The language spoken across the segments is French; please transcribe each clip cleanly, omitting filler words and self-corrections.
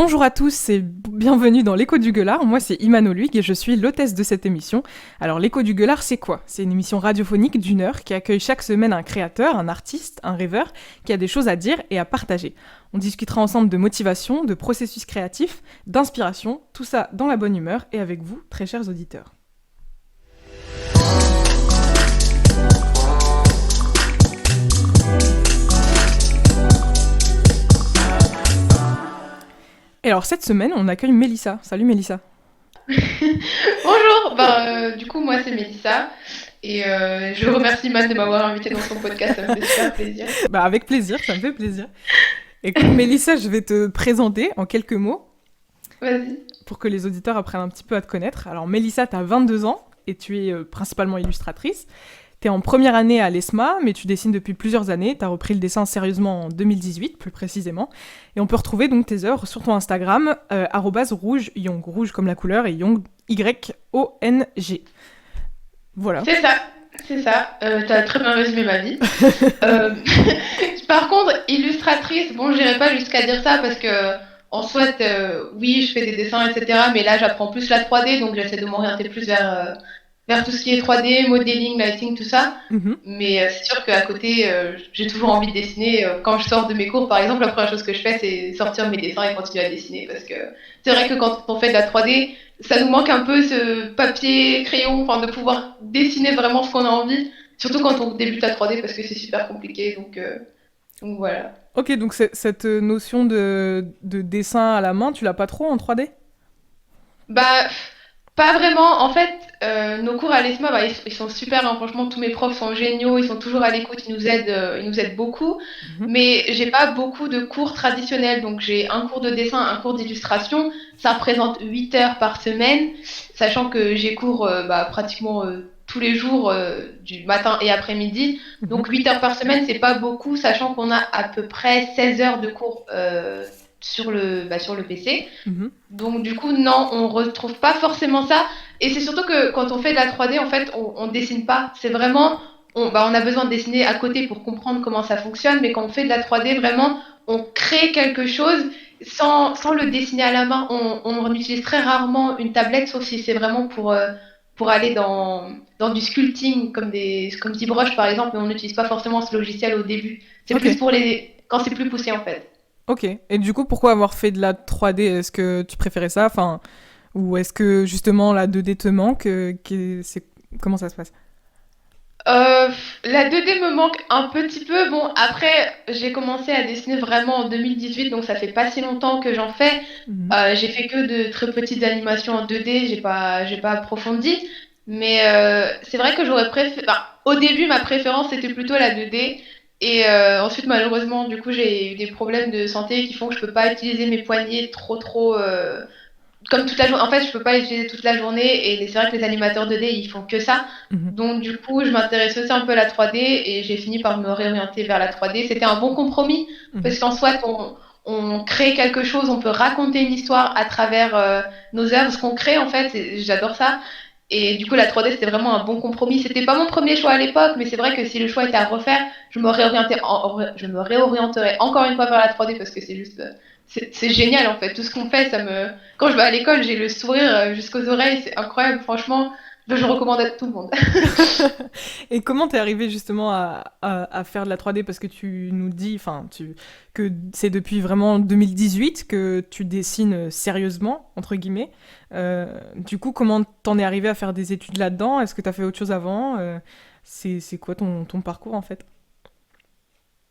Bonjour à tous et bienvenue dans l'Écho du Gueulard. Moi c'est Imano Luig et je suis l'hôtesse de cette émission. Alors l'Écho du Gueulard c'est quoi? C'est une émission radiophonique d'une heure qui accueille chaque semaine un créateur, un artiste, un rêveur qui a des choses à dire et à partager. On discutera ensemble de motivation, de processus créatif, d'inspiration, tout ça dans la bonne humeur et avec vous, très chers auditeurs. Et alors cette semaine, on accueille Mélissa. Salut Mélissa. Bonjour, du coup moi c'est Mélissa et je remercie Matt de m'avoir invité dans son podcast, ça me fait super plaisir. Avec plaisir, ça me fait plaisir. Écoute Mélissa, je vais te présenter en quelques mots Vas-y. pour que les auditeurs apprennent un petit peu à te connaître. Alors Mélissa, tu as 22 ans et tu es principalement illustratrice. Tu es en première année à l'ESMA, mais tu dessines depuis plusieurs années. Tu as repris le dessin sérieusement en 2018, plus précisément. Et on peut retrouver donc tes œuvres sur ton Instagram, @rouge_yong, rouge comme la couleur, et Yong, Y-O-N-G. Voilà. C'est ça, t'as très bien résumé ma vie. Euh, Par contre, illustratrice, bon j'irai pas jusqu'à dire ça parce que en soit, oui je fais des dessins etc. Mais là j'apprends plus la 3D donc j'essaie de m'orienter plus vers tout ce qui est 3D, modeling, lighting, tout ça. Mhm. Mais c'est sûr qu'à côté, j'ai toujours envie de dessiner. Quand je sors de mes cours, par exemple, la première chose que je fais, c'est sortir mes dessins et continuer à dessiner. Parce que c'est vrai que quand on fait de la 3D, ça nous manque un peu ce papier, crayon, enfin de pouvoir dessiner vraiment ce qu'on a envie. Surtout quand on débute la 3D parce que c'est super compliqué. Donc voilà. Ok, donc cette notion de dessin à la main, tu l'as pas trop en 3D? Bah, pas vraiment. En fait, nos cours à l'ESMA, ils sont super, hein. Franchement, tous mes profs sont géniaux. Ils sont toujours à l'écoute. Ils nous aident beaucoup. Mhm. Mais j'ai pas beaucoup de cours traditionnels. Donc, j'ai un cours de dessin, un cours d'illustration. Ça représente 8 heures par semaine, sachant que j'ai cours pratiquement tous les jours, du matin et après-midi. Mhm. Donc, 8 heures par semaine, c'est pas beaucoup, sachant qu'on a à peu près 16 heures de cours sur le PC. Mhm. Donc du coup, non, on retrouve pas forcément ça. Et c'est surtout que quand on fait de la 3D, en fait, on dessine pas. C'est vraiment, on a besoin de dessiner à côté pour comprendre comment ça fonctionne, mais quand on fait de la 3D, vraiment, on crée quelque chose sans le dessiner à la main. On utilise très rarement une tablette, sauf si c'est vraiment pour aller dans du sculpting, comme ZBrush par exemple, mais on n'utilise pas forcément ce logiciel au début. C'est Ok. plus quand c'est plus poussé en fait. Ok. Et du coup, pourquoi avoir fait de la 3D? Est-ce que tu préférais ça, enfin, ou est-ce que justement la 2D te manque? Comment ça se passe? Euh, la 2D me manque un petit peu. Bon, après, j'ai commencé à dessiner vraiment en 2018, donc ça fait pas si longtemps que j'en fais. Mhm. J'ai fait que de très petites animations en 2D, j'ai pas approfondi. Mais c'est vrai que j'aurais préféré. Enfin, au début, ma préférence c'était plutôt la 2D. Et ensuite, malheureusement, du coup, j'ai eu des problèmes de santé qui font que je peux pas utiliser mes poignets trop comme toute la journée. En fait, je peux pas utiliser toute la journée et c'est vrai que les animateurs 2D, ils font que ça. Mhm. Donc, du coup, je m'intéresse aussi un peu à la 3D et j'ai fini par me réorienter vers la 3D. C'était un bon compromis Mhm. parce qu'en soit, on crée quelque chose, on peut raconter une histoire à travers nos œuvres, ce qu'on crée en fait, j'adore ça. Et du coup, la 3D, c'était vraiment un bon compromis. C'était pas mon premier choix à l'époque, mais c'est vrai que si le choix était à refaire, je me réorienterais encore une fois vers la 3D parce que c'est juste, c'est génial en fait. Tout ce qu'on fait, quand je vais à l'école, j'ai le sourire jusqu'aux oreilles, c'est incroyable. Franchement, je recommande à tout le monde. Et comment t'es arrivé justement à faire de la 3D? Parce que tu nous dis, que c'est depuis vraiment 2018 que tu dessines sérieusement, entre guillemets. Du coup, comment t'en es arrivé à faire des études là-dedans? Est-ce que t'as fait autre chose avant? C'est quoi ton parcours en fait?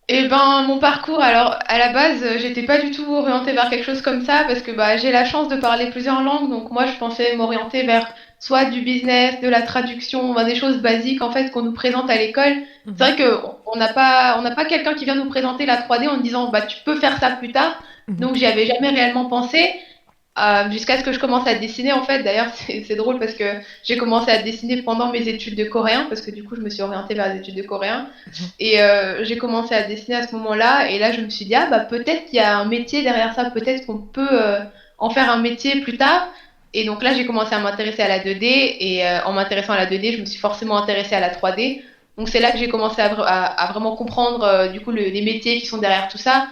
Et ben, mon parcours, alors à la base, j'étais pas du tout orientée vers quelque chose comme ça parce que j'ai la chance de parler plusieurs langues, donc moi je pensais m'orienter vers soit du business, de la traduction, des choses basiques en fait qu'on nous présente à l'école. C'est Mhm. vrai que on n'a pas quelqu'un qui vient nous présenter la 3D en disant bah tu peux faire ça plus tard. Mhm. Donc j'y avais jamais réellement pensé. Jusqu'à ce que je commence à dessiner en fait. D'ailleurs, c'est drôle parce que j'ai commencé à dessiner pendant mes études de coréen parce que du coup, je me suis orientée vers les études de coréen Mhm. et j'ai commencé à dessiner à ce moment-là. Et là, je me suis dit ah bah peut-être qu'il y a un métier derrière ça, peut-être qu'on peut en faire un métier plus tard. Et donc là, j'ai commencé à m'intéresser à la 2D et en m'intéressant à la 2D, je me suis forcément intéressée à la 3D. Donc c'est là que j'ai commencé à vraiment comprendre du coup les métiers qui sont derrière tout ça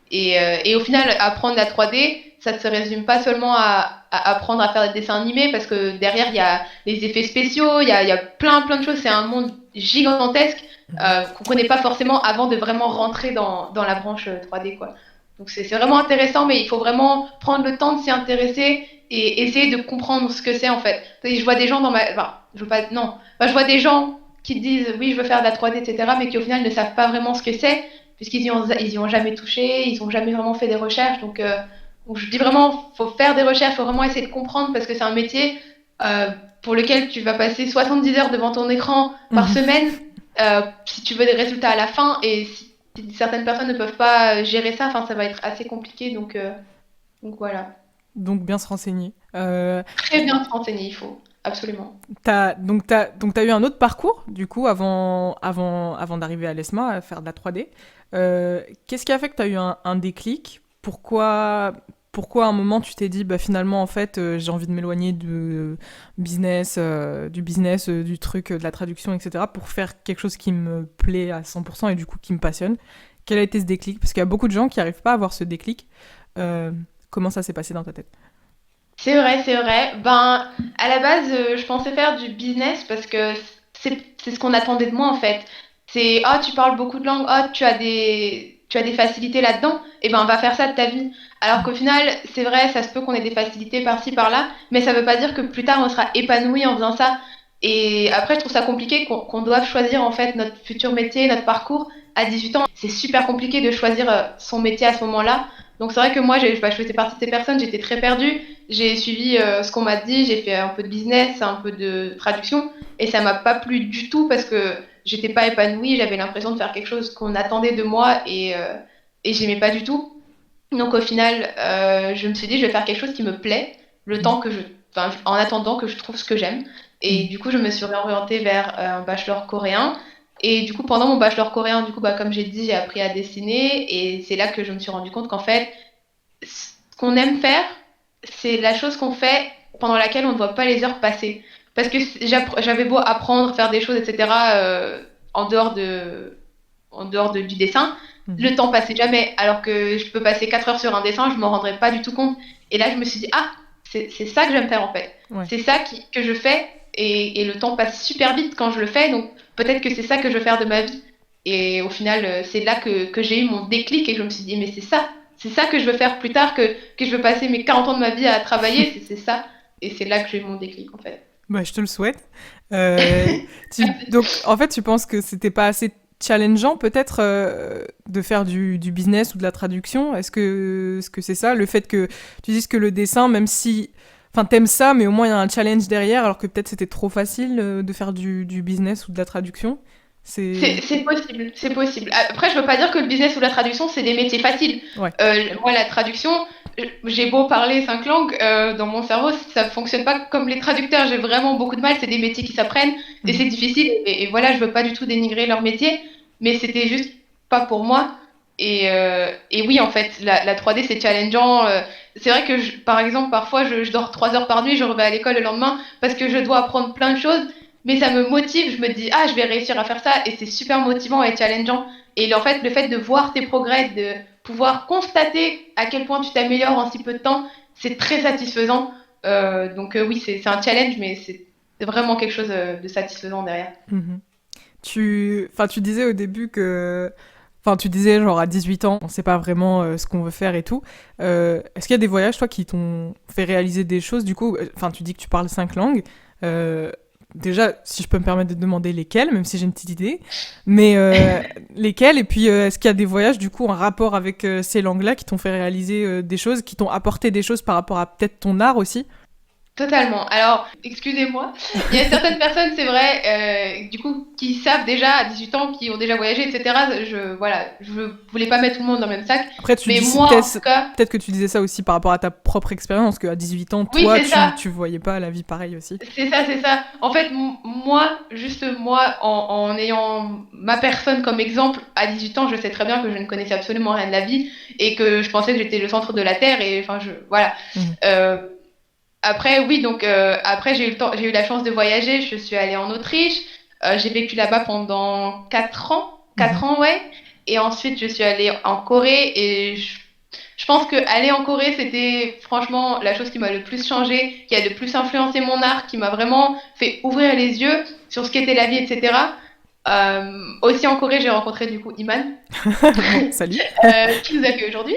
et au final, apprendre la 3D, ça ne se résume pas seulement à apprendre à faire des dessins animés, parce que derrière, il y a les effets spéciaux, il y a plein de choses. C'est un monde gigantesque qu'on ne connaît pas forcément avant de vraiment rentrer dans la branche 3D, quoi. Donc c'est vraiment intéressant, mais il faut vraiment prendre le temps de s'y intéresser et essayer de comprendre ce que c'est en fait. Je vois des gens dans ma... Enfin, je veux pas... Non. Enfin, je vois des gens qui disent oui, je veux faire de la 3D, etc., mais qui au final ne savent pas vraiment ce que c'est, puisqu'ils y ont jamais touché, ils ont jamais vraiment fait des recherches. Donc je dis vraiment, faut faire des recherches, faut vraiment essayer de comprendre, parce que c'est un métier euh, pour lequel tu vas passer 70 heures devant ton écran par Mhm. semaine si tu veux des résultats à la fin, et si certaines personnes ne peuvent pas gérer ça, enfin, ça va être assez compliqué. Donc voilà. Donc bien se renseigner. Très bien se renseigner, il faut. Absolument. Donc t'as eu un autre parcours, du coup, avant d'arriver à l'ESMA, à faire de la 3D. Qu'est-ce qui a fait que t'as eu un déclic? Pourquoi à un moment tu t'es dit, bah finalement, en fait, j'ai envie de m'éloigner du business, du truc, de la traduction, etc., pour faire quelque chose qui me plaît à 100% et du coup qui me passionne. Quel a été ce déclic? Parce qu'il y a beaucoup de gens qui n'arrivent pas à avoir ce déclic. Euh, Comment ça s'est passé dans ta tête? C'est vrai, c'est vrai. Ben, à la base, je pensais faire du business parce que c'est ce qu'on attendait de moi en fait. C'est, oh, tu parles beaucoup de langues, oh, tu as des facilités là-dedans, et ben, on va faire ça de ta vie. Alors qu'au final, c'est vrai, ça se peut qu'on ait des facilités par-ci, par-là, mais ça veut pas dire que plus tard on sera épanoui en faisant ça. Et après, je trouve ça compliqué qu'on doive choisir en fait notre futur métier, notre parcours à 18 ans. C'est super compliqué de choisir son métier à ce moment-là. Donc c'est vrai que moi, je faisais partie de ces personnes, j'étais très perdue. J'ai suivi ce qu'on m'a dit, j'ai fait un peu de business, un peu de traduction, et ça m'a pas plu du tout parce que j'étais pas épanouie, j'avais l'impression de faire quelque chose qu'on attendait de moi et j'aimais pas du tout. Donc au final, je me suis dit, je vais faire quelque chose qui me plaît, le temps que enfin, en attendant que je trouve ce que j'aime. Et Mhm. du coup, je me suis réorientée vers un bachelor coréen. Et du coup, pendant mon bachelor coréen, du coup, bah, comme j'ai dit, j'ai appris à dessiner, et c'est là que je me suis rendu compte qu'en fait, ce qu'on aime faire, c'est la chose qu'on fait pendant laquelle on ne voit pas les heures passer. Parce que j'avais beau apprendre, faire des choses, etc., en dehors du dessin, Mhm. le temps passait jamais. Alors que je peux passer 4 heures sur un dessin, je m'en rendrais pas du tout compte. Et là, je me suis dit, ah, c'est ça que j'aime faire en fait. Ouais. C'est ça que je fais, et le temps passe super vite quand je le fais, donc peut-être que c'est ça que je veux faire de ma vie. Et au final, c'est là que j'ai eu mon déclic, et je me suis dit, mais c'est ça que je veux faire plus tard, que je veux passer mes 40 ans de ma vie à travailler, c'est ça. Et c'est là que j'ai eu mon déclic en fait. Bah, je te le souhaite. Donc, en fait, tu penses que c'était pas assez challengeant, peut-être, de faire du business ou de la traduction? Est-ce que c'est ça? Le fait que tu dises que le dessin, même si... Enfin, t'aimes ça, mais au moins il y a un challenge derrière, alors que peut-être c'était trop facile de faire du business ou de la traduction. C'est... C'est possible, c'est possible. Après, je veux pas dire que le business ou la traduction, c'est des métiers faciles. Ouais. Moi, la traduction, j'ai beau parler 5 langues, dans mon cerveau, ça fonctionne pas comme les traducteurs. J'ai vraiment beaucoup de mal. C'est des métiers qui s'apprennent et Mhm. c'est difficile. Et voilà, je veux pas du tout dénigrer leur métier, mais c'était juste pas pour moi. Et oui, en fait, la 3D, c'est challengeant. C'est vrai que, par exemple, parfois, je dors 3 heures par nuit, je reviens à l'école le lendemain parce que je dois apprendre plein de choses, mais ça me motive. Je me dis, ah, je vais réussir à faire ça, et c'est super motivant et challengeant. Et en fait, le fait de voir tes progrès, de pouvoir constater à quel point tu t'améliores en si peu de temps, c'est très satisfaisant. Donc oui, c'est un challenge, mais c'est vraiment quelque chose de satisfaisant derrière. Mhm. Tu disais au début que... Enfin, tu disais, genre, à 18 ans, on sait pas vraiment ce qu'on veut faire et tout. Est-ce qu'il y a des voyages, toi, qui t'ont fait réaliser des choses? Du coup, enfin, tu dis que tu parles 5 langues. Euh, Déjà, si je peux me permettre de demander lesquelles, même si j'ai une petite idée. Mais lesquelles? Et puis, est-ce qu'il y a des voyages, du coup, en rapport avec ces langues-là qui t'ont fait réaliser des choses, qui t'ont apporté des choses par rapport à peut-être ton art aussi? Totalement. Alors, excusez-moi, il y a certaines personnes, c'est vrai, du coup, qui savent déjà à 18 ans, qui ont déjà voyagé, etc. Voilà, je voulais pas mettre tout le monde dans le même sac, Après, tu mais dis moi, en tout cas, peut-être que tu disais ça aussi par rapport à ta propre expérience, qu'à 18 ans, oui, toi, c'est ça. tu voyais pas la vie pareille aussi. C'est ça, c'est ça. En fait, moi, juste moi, en ayant ma personne comme exemple, à 18 ans, je sais très bien que je ne connaissais absolument rien de la vie et que je pensais que j'étais le centre de la Terre, et enfin, voilà. Mhm. Euh, Après, oui, donc après, j'ai eu la chance de voyager. Je suis allée en Autriche. J'ai vécu là-bas pendant 4 ans. Mhm. 4 ans, ouais. Et ensuite, je suis allée en Corée, Je pense que aller en Corée, c'était franchement la chose qui m'a le plus changé, qui a le plus influencé mon art, qui m'a vraiment fait ouvrir les yeux sur ce qu'était la vie, etc. Aussi en Corée, j'ai rencontré du coup Iman, Bon, salut. qui nous accueille aujourd'hui.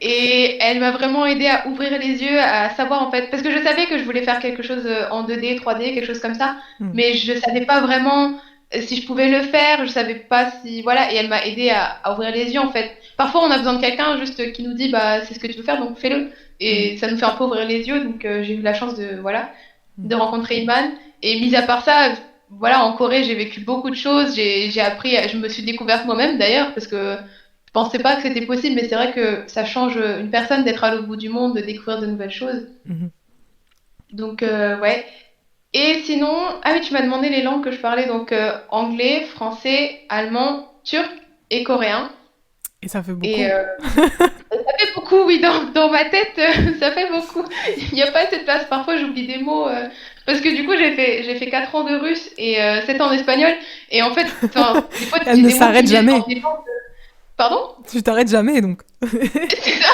Et elle m'a vraiment aidé à ouvrir les yeux, à savoir en fait, parce que je savais que je voulais faire quelque chose en 2D, 3D, quelque chose comme ça, Mm. mais je savais pas vraiment si je pouvais le faire, je savais pas si, voilà, et elle m'a aidé à ouvrir les yeux en fait. Parfois on a besoin de quelqu'un juste qui nous dit, bah c'est ce que tu veux faire, donc fais-le. Mm. Et ça nous fait un peu ouvrir les yeux, donc j'ai eu la chance de, voilà, Mm. de rencontrer Iman. Et mis à part ça, voilà, en Corée, j'ai vécu beaucoup de choses. J'ai appris, je me suis découverte moi-même d'ailleurs, parce que je pensais pas que c'était possible, mais c'est vrai que ça change une personne d'être à l'autre bout du monde, de découvrir de nouvelles choses. Mhm. Donc, ouais. Et sinon, ah oui, tu m'as demandé les langues que je parlais, donc anglais, français, allemand, turc et coréen. Et ça fait Et beaucoup. ça fait beaucoup, oui, dans ma tête, ça fait beaucoup. Il n'y a pas assez de place. Parfois, j'oublie des mots. Parce que du coup, j'ai fait 4 ans de russe et 7 ans d'espagnol. Et en fait, enfin, des fois, Elle j'ai ne des mots qui s'arrête me viennent jamais. dans des langues. Pardon? Tu t'arrêtes jamais, donc. C'est ça.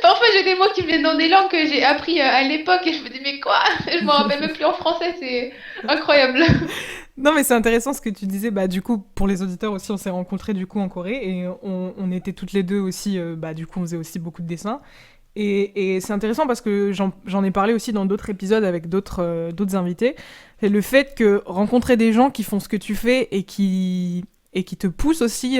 Parfois, j'ai des mots qui me viennent dans des langues que j'ai appris à l'époque et je me dis, mais quoi? Je m'en rappelle même plus en français. C'est incroyable. Non, mais c'est intéressant ce que tu disais. Bah, du coup, pour les auditeurs aussi, on s'est rencontrés du coup en Corée et on était toutes les deux aussi. Bah, du coup, on faisait aussi beaucoup de dessins. Et c'est intéressant parce que j'en ai parlé aussi dans d'autres épisodes avec d'autres invités. C'est le fait que rencontrer des gens qui font ce que tu fais et qui te poussent aussi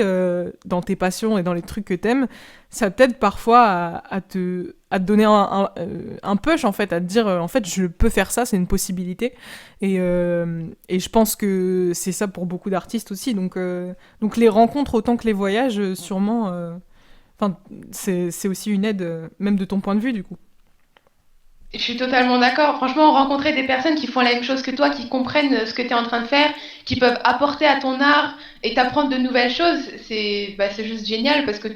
dans tes passions et dans les trucs que t'aimes, ça t'aide parfois à te donner un push en fait, à te dire en fait je peux faire ça, c'est une possibilité. Et je pense que c'est ça pour beaucoup d'artistes aussi. Donc les rencontres autant que les voyages, sûrement. Enfin, c'est aussi une aide, même de ton point de vue, du coup. Je suis totalement d'accord. Franchement, rencontrer des personnes qui font la même chose que toi, qui comprennent ce que tu es en train de faire, qui peuvent apporter à ton art et t'apprendre de nouvelles choses, c'est juste génial parce que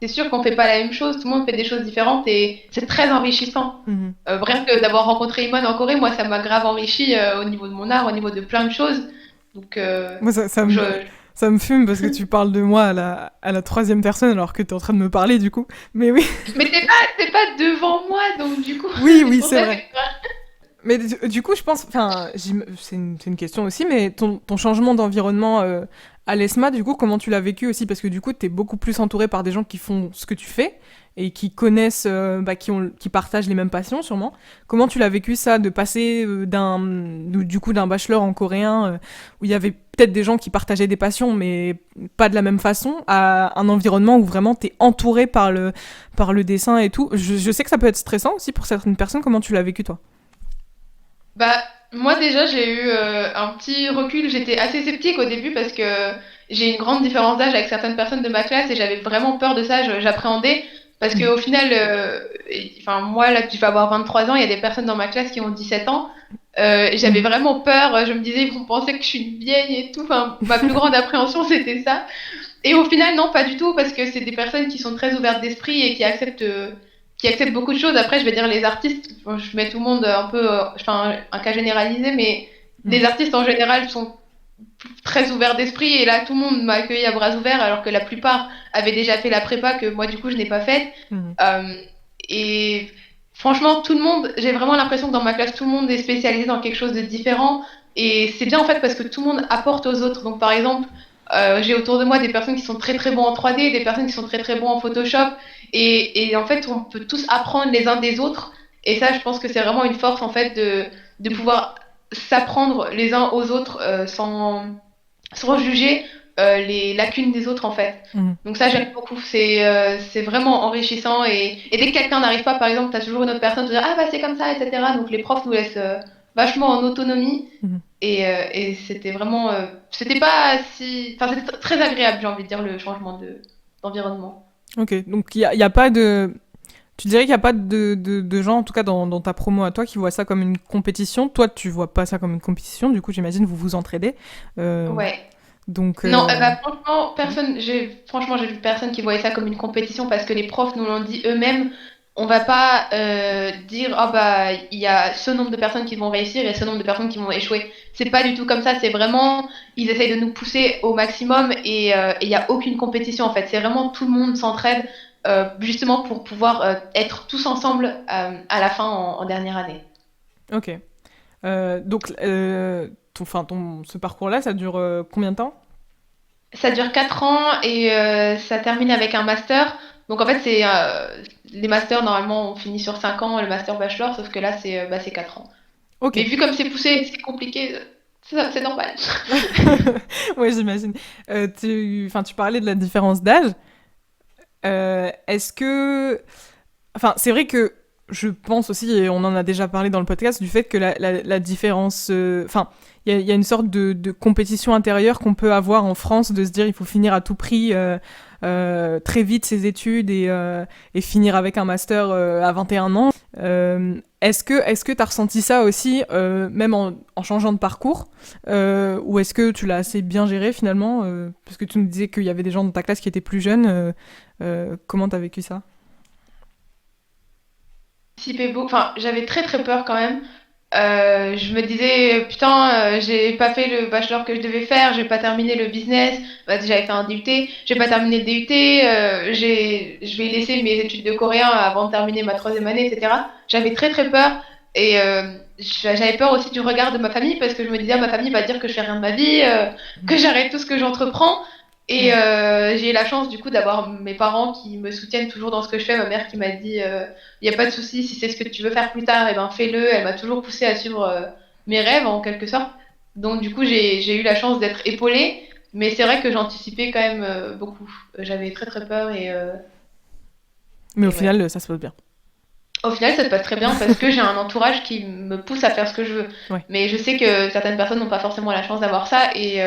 c'est sûr qu'on fait pas la même chose, tout le monde fait des choses différentes et c'est très enrichissant. Mhm. Rien que d'avoir rencontré Iman en Corée, moi, ça m'a grave enrichi au niveau de mon art, au niveau de plein de choses. Donc, Moi, ça donc je... ça me fume parce que tu parles de moi à la troisième personne alors que tu es en train de me parler, du coup. Mais oui, Mais t'es pas devant moi, donc du coup, oui, c'est oui, pour c'est ça que... vrai. Mais du coup, je pense, enfin, c'est une question aussi, mais ton changement d'environnement à l'ESMA, du coup, comment tu l'as vécu aussi? Parce que du coup, tu es beaucoup plus entouré par des gens qui font ce que tu fais et qui connaissent, bah, qui partagent les mêmes passions, sûrement. Comment tu l'as vécu ça, de passer du coup, d'un bachelor en coréen, où il y avait peut-être des gens qui partageaient des passions, mais pas de la même façon, à un environnement où vraiment tu es entouré par le dessin et tout. Je sais que ça peut être stressant aussi pour certaines personnes. Comment tu l'as vécu, toi? Bah, moi déjà, j'ai eu un petit recul. J'étais assez sceptique au début parce que j'ai une grande différence d'âge avec certaines personnes de ma classe et j'avais vraiment peur de ça. J'appréhendais parce Mhm. qu'au final, enfin, moi là, je vais avoir 23 ans, il y a des personnes dans ma classe qui ont 17 ans. Et j'avais Mhm. vraiment peur. Je me disais, ils vont penser que je suis une vieille et tout. Enfin, ma plus grande appréhension, c'était ça. Et au final, non, pas du tout, parce que c'est des personnes qui sont très ouvertes d'esprit et qui acceptent beaucoup de choses. Après, je vais dire les artistes, bon, je mets tout le monde un peu, je fais un cas généralisé, mais les Mhm. artistes en général sont très ouverts d'esprit et là, tout le monde m'a accueilli à bras ouverts, alors que la plupart avaient déjà fait la prépa que moi, du coup, je n'ai pas faite. Mhm. Euh, et franchement, tout le monde, j'ai vraiment l'impression que dans ma classe, tout le monde est spécialisé dans quelque chose de différent. Et c'est bien en fait parce que tout le monde apporte aux autres. Donc par exemple, j'ai autour de moi des personnes qui sont très très bons en 3D, des personnes qui sont très très bons en Photoshop. Et en fait, on peut tous apprendre les uns des autres. Et ça, je pense que c'est vraiment une force en fait de pouvoir s'apprendre les uns aux autres sans juger les lacunes des autres en fait. Mhm. Donc ça, j'aime beaucoup. C'est vraiment enrichissant. Et dès que quelqu'un n'arrive pas, par exemple, tu as toujours une autre personne qui te dit ah bah c'est comme ça, etc. Donc les profs nous laissent vachement en autonomie. Mhm. Et c'était vraiment, c'était pas si, enfin c'était très agréable, j'ai envie de dire, le changement d'environnement. Ok, donc il y a pas de. Tu dirais qu'il n'y a pas de gens, en tout cas dans ta promo à toi, qui voient ça comme une compétition. Toi, tu vois pas ça comme une compétition, du coup, j'imagine vous vous entraidez. Euh, Ouais. donc, Non, bah, franchement, franchement, j'ai vu personne qui voyait ça comme une compétition parce que les profs nous l'ont dit eux-mêmes. On va pas dire, ah bah, il y a ce nombre de personnes qui vont réussir et ce nombre de personnes qui vont échouer. C'est pas du tout comme ça. C'est vraiment, ils essayent de nous pousser au maximum et il y a aucune compétition en fait. C'est vraiment tout le monde s'entraide. justement pour pouvoir être tous ensemble à la fin en dernière année. Ok. Donc, ce parcours-là, ça dure combien de temps? Ça dure 4 ans et ça termine avec un master. Donc en fait, les masters, normalement, on finit sur 5 ans, le master bachelor, sauf que là, c'est 4 ans. Ok. Mais vu comme c'est poussé, c'est compliqué, c'est normal. Ouais, j'imagine. Tu parlais de la différence d'âge. Est-ce que... Enfin, c'est vrai que je pense aussi, et on en a déjà parlé dans le podcast, du fait que la différence... Enfin, il y a une sorte de compétition intérieure qu'on peut avoir en France, de se dire il faut finir à tout prix très vite ses études et finir avec un master à 21 ans. Est-ce que tu as ressenti ça aussi, même en changeant de parcours ou est-ce que tu l'as assez bien géré finalement parce que tu nous disais qu'il y avait des gens dans ta classe qui étaient plus jeunes. Comment tu as vécu ça? Enfin, j'avais très très peur quand même. Je me disais, putain, j'ai pas fait le bachelor que je devais faire, j'ai pas terminé le business, bah, j'avais fait un DUT, j'ai pas terminé le DUT, je vais laisser mes études de coréen avant de terminer ma troisième année, etc. J'avais très très peur et j'avais peur aussi du regard de ma famille parce que je me disais, ah, ma famille va dire que je fais rien de ma vie, que j'arrête tout ce que j'entreprends. Et Ouais. j'ai eu la chance du coup d'avoir mes parents qui me soutiennent toujours dans ce que je fais, ma mère qui m'a dit il n'y a pas de souci, si c'est ce que tu veux faire plus tard, et ben fais-le. Elle m'a toujours poussé à suivre mes rêves en quelque sorte. Donc du coup, j'ai eu la chance d'être épaulée, mais c'est vrai que j'anticipais quand même beaucoup. J'avais très très peur Mais au et ouais. final, ça se passe bien. Au final, ça se passe très bien parce que j'ai un entourage qui me pousse à faire ce que je veux. Ouais. Mais je sais que certaines personnes n'ont pas forcément la chance d'avoir ça et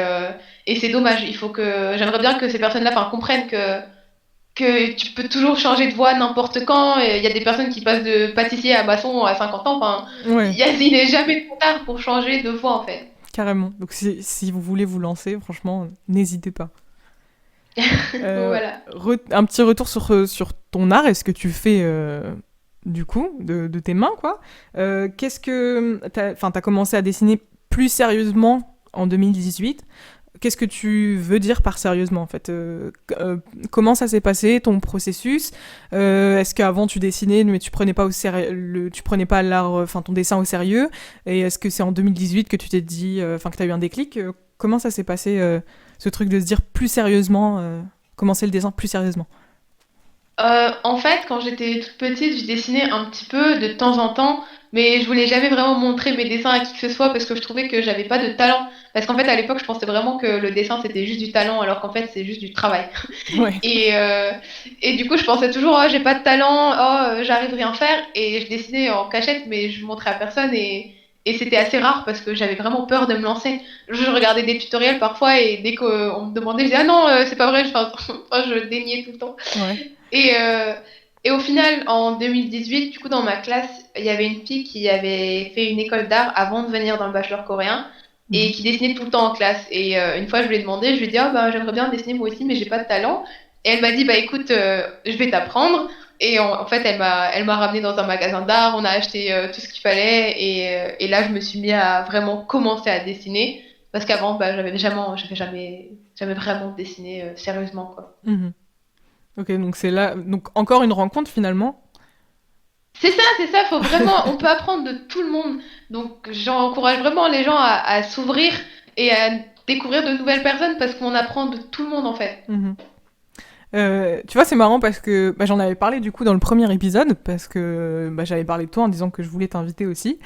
c'est dommage. J'aimerais bien que ces personnes-là, enfin, comprennent que tu peux toujours changer de voie n'importe quand. Il y a des personnes qui passent de pâtissier à maçon à 50 ans. Enfin, Ouais, il n'est jamais trop tard pour changer de voie, en fait. carrément. Donc si vous voulez vous lancer, franchement, n'hésitez pas. Euh, Voilà. un petit retour sur ton art, est-ce que tu fais du coup de tes mains quoi. Qu'est-ce que t'as commencé à dessiner plus sérieusement en 2018. Qu'est-ce que tu veux dire par sérieusement en fait comment ça s'est passé ton processus. Est-ce qu'avant tu dessinais mais tu prenais pas au sérieux tu prenais pas l'art ton dessin au sérieux et est-ce que c'est en 2018 que tu t'es dit que tu as eu un déclic. Comment ça s'est passé ce truc de se dire plus sérieusement commencer le dessin plus sérieusement. En fait, quand j'étais toute petite, je dessinais un petit peu de temps en temps, mais je voulais jamais vraiment montrer mes dessins à qui que ce soit parce que je trouvais que j'avais pas de talent. Parce qu'en fait, à l'époque, je pensais vraiment que le dessin c'était juste du talent, alors qu'en fait, c'est juste du travail. Ouais. Et, euh, et du coup, je pensais toujours, oh, j'ai pas de talent, oh, j'arrive rien à faire. Et je dessinais en cachette, mais je montrais à personne. Et c'était assez rare parce que j'avais vraiment peur de me lancer. Je regardais des tutoriels parfois et dès qu'on me demandait, je disais, ah non, c'est pas vrai, enfin, je déniais tout le temps. Ouais. Et, euh, et au final, en 2018, du coup, dans ma classe, il y avait une fille qui avait fait une école d'art avant de venir dans le bachelor coréen et Mhm. qui dessinait tout le temps en classe. Et une fois, je lui ai demandé, je lui ai dit, ah bah, j'aimerais bien dessiner moi aussi, mais j'ai pas de talent. Et elle m'a dit, bah écoute, je vais t'apprendre. Et en fait, elle m'a ramené dans un magasin d'art, on a acheté tout ce qu'il fallait. Et là, je me suis mis à vraiment commencer à dessiner. Parce qu'avant, bah, jamais vraiment dessiné sérieusement, quoi. Mhm. Ok, donc c'est là, donc encore une rencontre finalement. C'est ça, faut vraiment, on peut apprendre de tout le monde. Donc j'encourage vraiment les gens à s'ouvrir et à découvrir de nouvelles personnes parce qu'on apprend de tout le monde en fait. Mhm. Tu vois, c'est marrant parce que j'en avais parlé du coup dans le premier épisode parce que j'avais parlé de toi en disant que je voulais t'inviter aussi,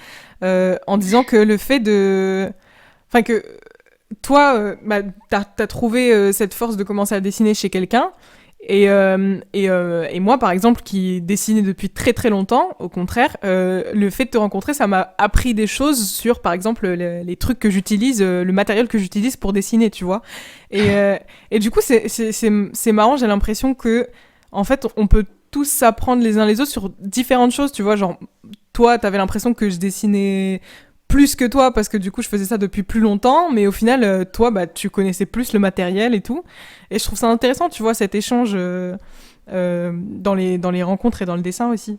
en disant que le fait de, enfin que toi, t'as trouvé cette force de commencer à dessiner chez quelqu'un. Et moi, par exemple, qui dessinais depuis très très longtemps, au contraire, le fait de te rencontrer, ça m'a appris des choses sur, par exemple, les trucs que j'utilise, le matériel que j'utilise pour dessiner, tu vois. Et, euh, et du coup, c'est marrant, j'ai l'impression que, en fait, on peut tous s'apprendre les uns les autres sur différentes choses, tu vois. Genre, toi, t'avais l'impression que je dessinais plus que toi parce que du coup je faisais ça depuis plus longtemps, mais au final toi tu connaissais plus le matériel et tout, et je trouve ça intéressant, tu vois, cet échange dans les rencontres et dans le dessin aussi.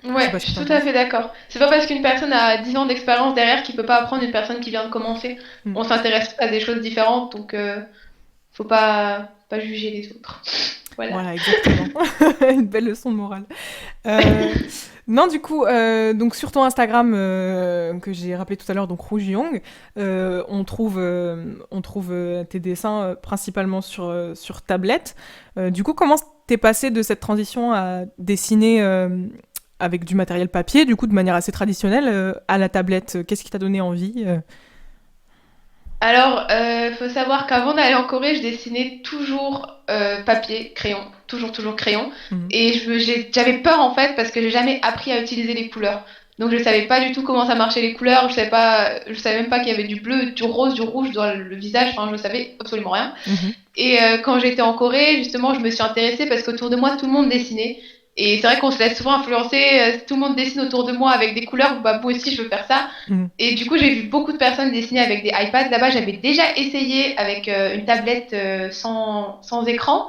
Je sais Ouais, pas je ce que suis t'en tout à penses. fait d'accord. C'est pas parce qu'une personne a 10 ans d'expérience derrière qu'il peut pas apprendre une personne qui vient de commencer. Mm. On s'intéresse à des choses différentes donc faut pas juger les autres. Voilà. Voilà, exactement. Une belle leçon de morale. Euh, non, du coup, donc sur ton Instagram que j'ai rappelé tout à l'heure, donc Rouge Young, on trouve tes dessins principalement sur tablette. Du coup, comment t'es passé de cette transition à dessiner avec du matériel papier, du coup de manière assez traditionnelle, à la tablette? Qu'est-ce qui t'a donné envie Alors, faut savoir qu'avant d'aller en Corée, je dessinais toujours papier, crayon, toujours crayon. Mhm. Et j'avais peur en fait parce que j'ai jamais appris à utiliser les couleurs. Donc je savais pas du tout comment ça marchait les couleurs. Je savais même pas qu'il y avait du bleu, du rose, du rouge dans le visage. Enfin, je savais absolument rien. Mhm. Et quand j'étais en Corée, justement, je me suis intéressée parce qu'autour de moi, tout le monde dessinait. Et c'est vrai qu'on se laisse souvent influencer. Tout le monde dessine autour de moi avec des couleurs. Bah, moi aussi, je veux faire ça. Mhm. Et du coup, j'ai vu beaucoup de personnes dessiner avec des iPads. Là-bas, j'avais déjà essayé avec une tablette sans écran,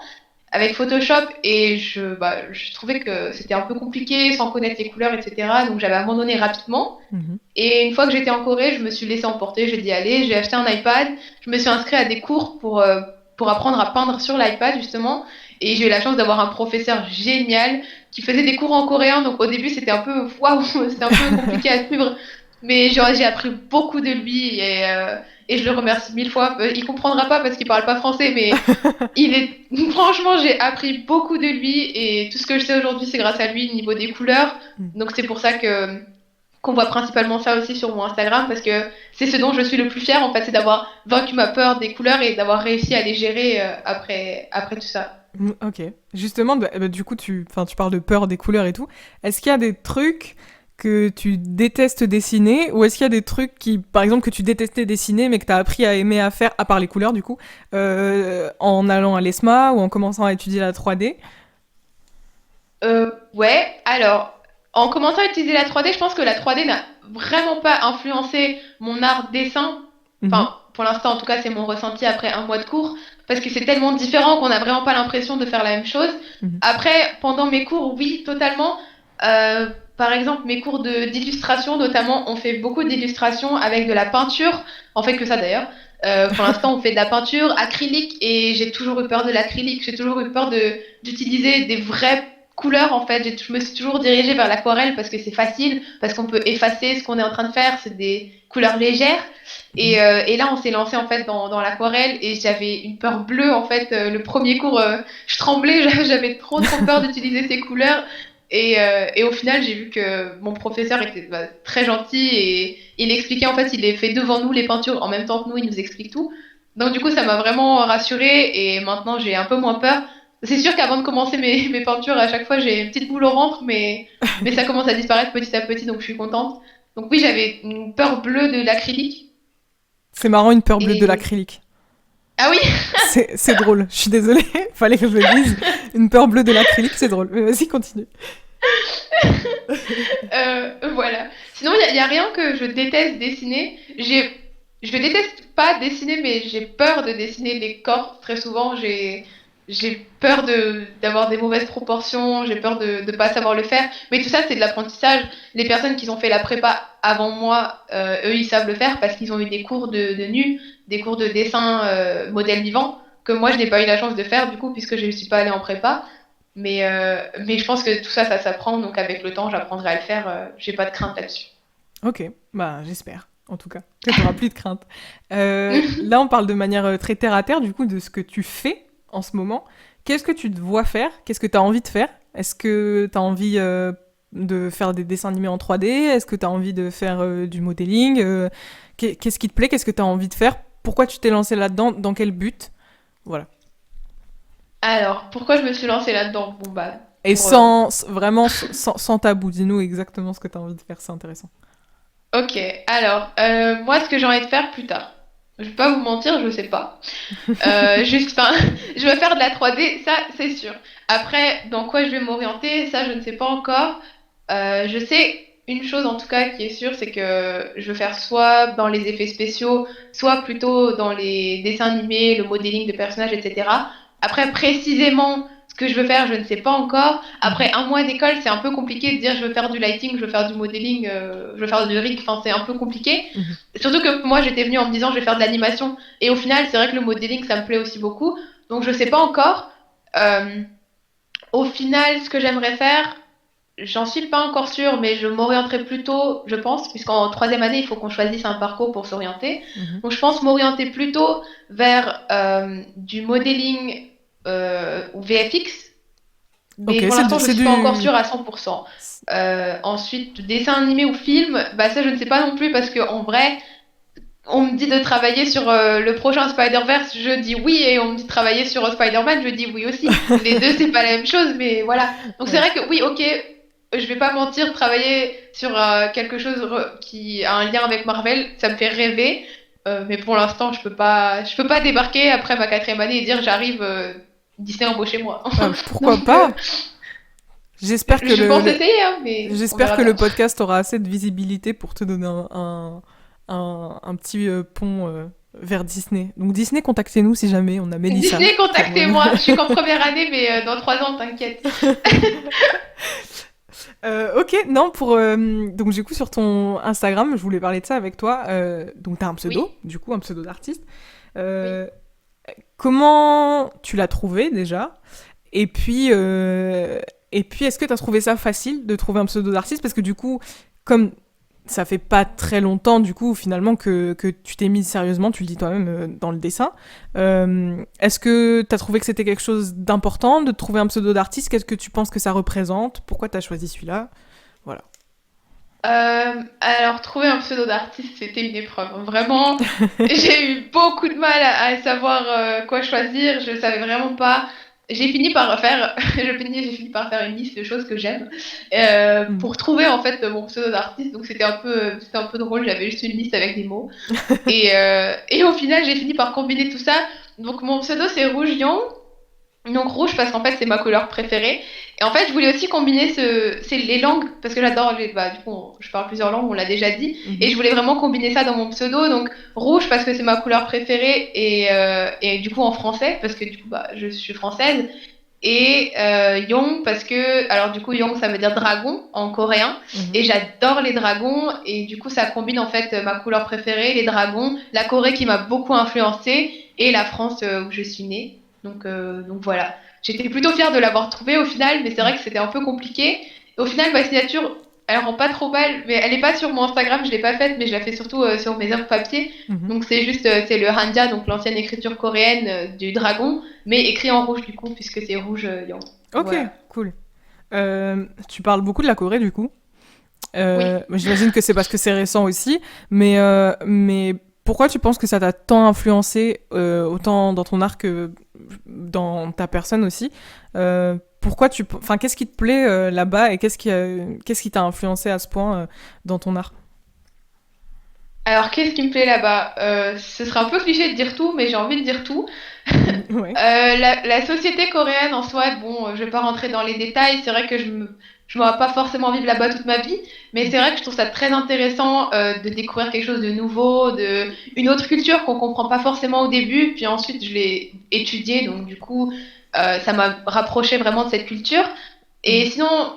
avec Photoshop. Et je trouvais que c'était un peu compliqué sans connaître les couleurs, etc. Donc, j'avais abandonné rapidement. Mhm. Et une fois que j'étais en Corée, je me suis laissée emporter. J'ai dit, allez, j'ai acheté un iPad. Je me suis inscrite à des cours pour apprendre à peindre sur l'iPad, justement. Et j'ai eu la chance d'avoir un professeur génial qui faisait des cours en coréen. Donc au début, c'était un peu, waouh, c'était un peu compliqué à suivre. Mais j'ai appris beaucoup de lui et je le remercie mille fois. Il comprendra pas parce qu'il parle pas français, mais franchement, j'ai appris beaucoup de lui et tout ce que je sais aujourd'hui, c'est grâce à lui, au niveau des couleurs. Mhm. Donc c'est pour ça qu'on voit principalement ça aussi sur mon Instagram parce que c'est ce dont je suis le plus fière en fait, c'est d'avoir vaincu ma peur des couleurs et d'avoir réussi à les gérer après tout ça. Ok. Justement, du coup, tu parles de peur des couleurs et tout. Est-ce qu'il y a des trucs que tu détestes dessiner ou est-ce qu'il y a des trucs par exemple, que tu détestais dessiner mais que tu as appris à aimer à faire, à part les couleurs du coup, en allant à l'ESMA ou en commençant à étudier la 3D? Ouais, alors en commençant à utiliser la 3D, je pense que la 3D n'a vraiment pas influencé mon art dessin. Mhm. Enfin, pour l'instant, en tout cas, c'est mon ressenti après un mois de cours, parce que c'est tellement différent qu'on n'a vraiment pas l'impression de faire la même chose. Mhm. Après, pendant mes cours, oui, totalement. Euh, Par exemple, mes cours d'illustration, notamment, on fait beaucoup d'illustrations avec de la peinture. En fait, que ça d'ailleurs. Pour l'instant, on fait de la peinture acrylique et j'ai toujours eu peur de l'acrylique. J'ai toujours eu peur d'utiliser des vraies couleurs en fait. Je me suis toujours dirigée vers l'aquarelle parce que c'est facile, parce qu'on peut effacer ce qu'on est en train de faire. C'est des couleurs légères. Mhm. Et là, on s'est lancé en fait dans l'aquarelle et j'avais une peur bleue en fait. Le premier cours, je tremblais, j'avais trop peur d'utiliser ces couleurs. Et au final, j'ai vu que mon professeur était très gentil et il expliquait en fait, il les fait devant nous les peintures en même temps que nous, il nous explique tout. Donc du coup, ça m'a vraiment rassurée et maintenant j'ai un peu moins peur. C'est sûr qu'avant de commencer mes peintures, à chaque fois j'ai une petite boule au ventre, mais ça commence à disparaître petit à petit, donc je suis contente. Donc oui, j'avais une peur bleue de l'acrylique. C'est marrant, une peur bleue de Et... l'acrylique. Ah oui, C'est drôle, je suis désolée, fallait que je le dise. Une peur bleue de l'acrylique, c'est drôle. Mais vas-y, continue. voilà. Sinon, y a rien que je déteste dessiner. Je déteste pas dessiner, mais j'ai peur de dessiner les corps. Très souvent, j'ai peur d'avoir des mauvaises proportions, j'ai peur de pas savoir le faire. Mais tout ça, c'est de l'apprentissage. Les personnes qui ont fait la prépa avant moi, eux, ils savent le faire parce qu'ils ont eu des cours de nu, des cours de dessin modèle vivant, que moi, je n'ai pas eu la chance de faire, du coup, puisque je ne suis pas allée en prépa. Mais je pense que tout ça, ça s'apprend. Donc avec le temps, j'apprendrai à le faire. J'ai pas de crainte là-dessus. Ok, bah j'espère, en tout cas, que tu n'auras plus de crainte. Là, on parle de manière très terre à terre, du coup, de ce que tu fais en ce moment. Qu'est-ce que tu te vois faire? Qu'est-ce que tu as envie de faire? Est-ce que tu as envie de faire des dessins animés en 3D? Est-ce que tu as envie de faire du modeling? Qu'est-ce qui te plaît? Qu'est-ce que tu as envie de faire? Pourquoi tu t'es lancé là-dedans? Dans quel but? Voilà. Alors, pourquoi je me suis lancée là-dedans? Bon bah, Et pour vraiment, sans tabou, dis-nous exactement ce que tu as envie de faire, c'est intéressant. Ok. Alors, moi, ce que j'ai envie de faire plus tard. Je vais pas vous mentir, je sais pas. Juste, enfin, je vais faire de la 3D, ça, c'est sûr. Après, dans quoi je vais m'orienter, ça, je ne sais pas encore. Je sais une chose en tout cas qui est sûre, c'est que je veux faire soit dans les effets spéciaux, soit plutôt dans les dessins animés, le modeling de personnages, etc. Après, précisément ce que je veux faire, je ne sais pas encore. Mhm. Après un mois d'école, c'est un peu compliqué de dire je veux faire du lighting, je veux faire du modeling, je veux faire du rig, enfin c'est un peu compliqué. Mhm. Surtout que moi j'étais venue en me disant je vais faire de l'animation et au final c'est vrai que le modeling ça me plaît aussi beaucoup. Donc je sais pas encore. Au final, ce que j'aimerais faire, j'en suis pas encore sûre, mais je m'orienterai plutôt, je pense, puisqu'en troisième année, il faut qu'on choisisse un parcours pour s'orienter. Mhm. Donc, je pense m'orienter plutôt vers du modeling ou VFX, mais Ok, pour l'instant, je c'est suis pas encore du... sûre à 100%. Ensuite, dessin animé ou film, bah ça, je ne sais pas non plus, parce que en vrai, on me dit de travailler sur le prochain Spider-Verse, je dis oui, et on me dit de travailler sur Spider-Man, je dis oui aussi. Les deux, c'est pas la même chose, mais voilà. Donc c'est Ouais. vrai que oui, ok, je vais pas mentir, travailler sur quelque chose qui a un lien avec Marvel, ça me fait rêver. Mais pour l'instant, je peux pas débarquer après ma quatrième année et dire j'arrive, Disney embauchez moi. Pourquoi Donc pas? J'espère que je pense essayer, hein, mais on j'espère verra que bien. le podcast aura assez de visibilité pour te donner un petit pont vers Disney. Donc Disney, contactez-nous si jamais on a Mélissa. Disney, Pour, contactez-moi. Je suis qu'en première année, mais dans 3 ans, t'inquiète. ok, non, donc du coup sur ton Instagram, je voulais parler de ça avec toi. Donc t'as un pseudo, Oui, du coup un pseudo d'artiste. oui. Euh, Comment tu l'as trouvé déjà? Et puis, est-ce que tu as trouvé ça facile de trouver un pseudo d'artiste? Parce que du coup, comme ça fait pas très longtemps, du coup, finalement, que tu t'es mise sérieusement, tu le dis toi-même dans le dessin, est-ce que tu as trouvé que c'était quelque chose d'important de trouver un pseudo d'artiste? Qu'est-ce que tu penses que ça représente? Pourquoi tu as choisi celui-là? Voilà. Alors, trouver un pseudo d'artiste, c'était une épreuve. Vraiment, j'ai eu beaucoup de mal à savoir quoi choisir. Je savais vraiment pas. J'ai fini par faire, j'ai fini par faire une liste de choses que j'aime Mm. pour trouver en fait mon pseudo d'artiste. Donc c'était un peu drôle. J'avais juste une liste avec des mots. Et au final, j'ai fini par combiner tout ça. Donc mon pseudo c'est Rouge Young. Donc rouge parce qu'en fait c'est ma couleur préférée. Et en fait je voulais aussi combiner c'est les langues parce que j'adore bah du coup je parle plusieurs langues, on l'a déjà dit, et je Mhm. voulais vraiment combiner ça dans mon pseudo. Donc rouge parce que c'est ma couleur préférée et du coup en français parce que du coup bah je suis française, et Yong parce que alors du coup Yong ça veut dire dragon en coréen, Mhm. et j'adore les dragons, et du coup ça combine en fait ma couleur préférée, les dragons, la Corée qui m'a beaucoup influencée, et la France où je suis née. Donc voilà. J'étais plutôt fière de l'avoir trouvé au final, mais c'est vrai que c'était un peu compliqué. Et au final, ma signature, elle rend pas trop mal, mais elle est pas sur mon Instagram, je l'ai pas faite, mais je la fais surtout sur mes œuvres papier. Mhm. Donc c'est juste, c'est le hanja, donc l'ancienne écriture coréenne du dragon, mais écrit en rouge du coup, puisque c'est rouge yang. Ok, Voilà. cool. Tu parles beaucoup de la Corée du coup. Oui. J'imagine que c'est parce que c'est récent aussi, mais pourquoi tu penses que ça t'a tant influencé, autant dans ton art que dans ta personne aussi? Enfin, qu'est-ce qui te plaît là-bas, et qu'est-ce qui t'a influencé à ce point dans ton art? Alors, qu'est-ce qui me plaît là-bas? Ce serait un peu cliché de dire tout, mais j'ai envie de dire tout. Ouais. La société coréenne en soi, bon, je vais pas rentrer dans les détails. C'est vrai que je me vois pas forcément vivre là-bas toute ma vie, mais c'est vrai que je trouve ça très intéressant de découvrir quelque chose de nouveau, une autre culture qu'on comprend pas forcément au début, puis ensuite je l'ai étudiée, donc du coup, ça m'a rapproché vraiment de cette culture. Et Mhm. sinon,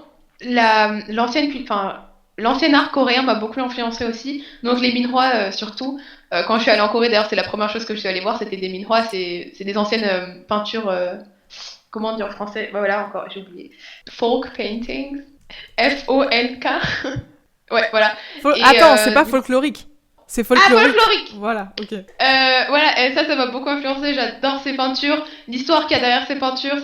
enfin, l'ancien art coréen m'a beaucoup influencé aussi, donc les minhwa surtout. Quand je suis allée en Corée, d'ailleurs, c'est la première chose que je suis allée voir, c'était des minhwa, c'est des anciennes peintures, comment dire en français? Bah voilà, encore, j'ai oublié. Folk paintings, Folk. Ouais, voilà. Et Attends, c'est pas folklorique. C'est ah, folklorique. folklorique! Voilà, ok. Voilà, et ça m'a beaucoup influencé. J'adore ces peintures. L'histoire qu'il y a derrière ces peintures,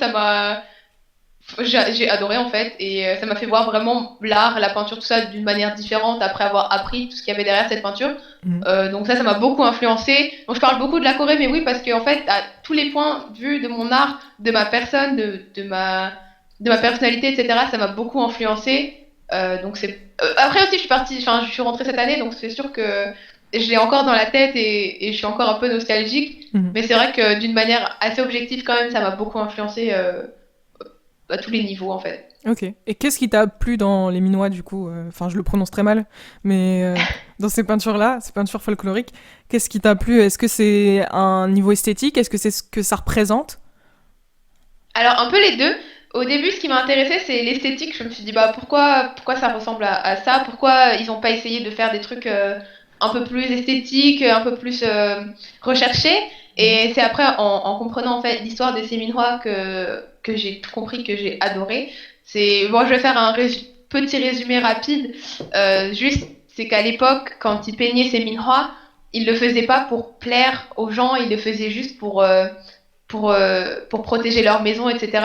j'ai adoré en fait, et ça m'a fait voir vraiment l'art, la peinture, tout ça d'une manière différente après avoir appris tout ce qu'il y avait derrière cette peinture. Mhm. Donc ça m'a beaucoup influencé. Donc je parle beaucoup de la Corée, mais oui, parce que en fait, à tous les points de vue de mon art, de ma personne, de ma personnalité, etc., ça m'a beaucoup influencé. Donc c'est après aussi, je suis rentrée cette année, donc c'est sûr que je l'ai encore dans la tête, et je suis encore un peu nostalgique. Mhm. Mais c'est vrai que d'une manière assez objective quand même, ça m'a beaucoup influencé à tous les niveaux en fait. Ok. Et qu'est-ce qui t'a plu dans les Minois du coup? Enfin, je le prononce très mal, mais dans ces peintures-là, ces peintures folkloriques, qu'est-ce qui t'a plu? Est-ce que c'est un niveau esthétique? Est-ce que c'est ce que ça représente? Alors un peu les deux. Au début, ce qui m'a intéressé, c'est l'esthétique. Je me suis dit bah pourquoi ça ressemble à ça? Pourquoi ils n'ont pas essayé de faire des trucs un peu plus esthétiques, un peu plus recherchés? Mhm. Et c'est après, en comprenant en fait l'histoire de ces Minhwa que j'ai compris, que j'ai adoré. Bon, je vais faire un petit résumé rapide. Juste, c'est qu'à l'époque, quand ils peignaient ces Minhwa, ils le faisaient pas pour plaire aux gens, ils le faisaient juste pour protéger leur maison, etc.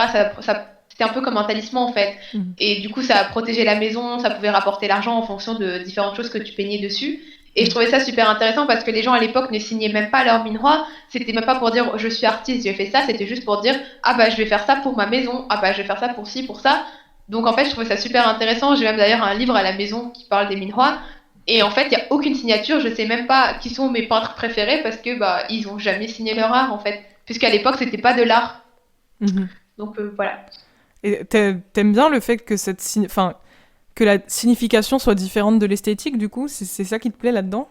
C'était un peu comme un talisman en fait. Mhm. Et du coup, ça protégeait la maison, ça pouvait rapporter l'argent en fonction de différentes choses que tu peignais dessus. Et je Mhm. trouvais ça super intéressant parce que les gens à l'époque ne signaient même pas leur minhwa. C'était même pas pour dire je suis artiste, j'ai fait ça. C'était juste pour dire ah bah je vais faire ça pour ma maison, ah bah je vais faire ça pour ci, pour ça. Donc en fait, je trouvais ça super intéressant. J'ai même d'ailleurs un livre à la maison qui parle des minhwa. Et en fait, il n'y a aucune signature. Je sais même pas qui sont mes peintres préférés parce que bah ils ont jamais signé leur art en fait. Puisqu'à l'époque, c'était pas de l'art. Mhm. Donc voilà. Et t'aimes bien le fait que enfin, que la signification soit différente de l'esthétique, du coup, c'est ça qui te plaît là-dedans?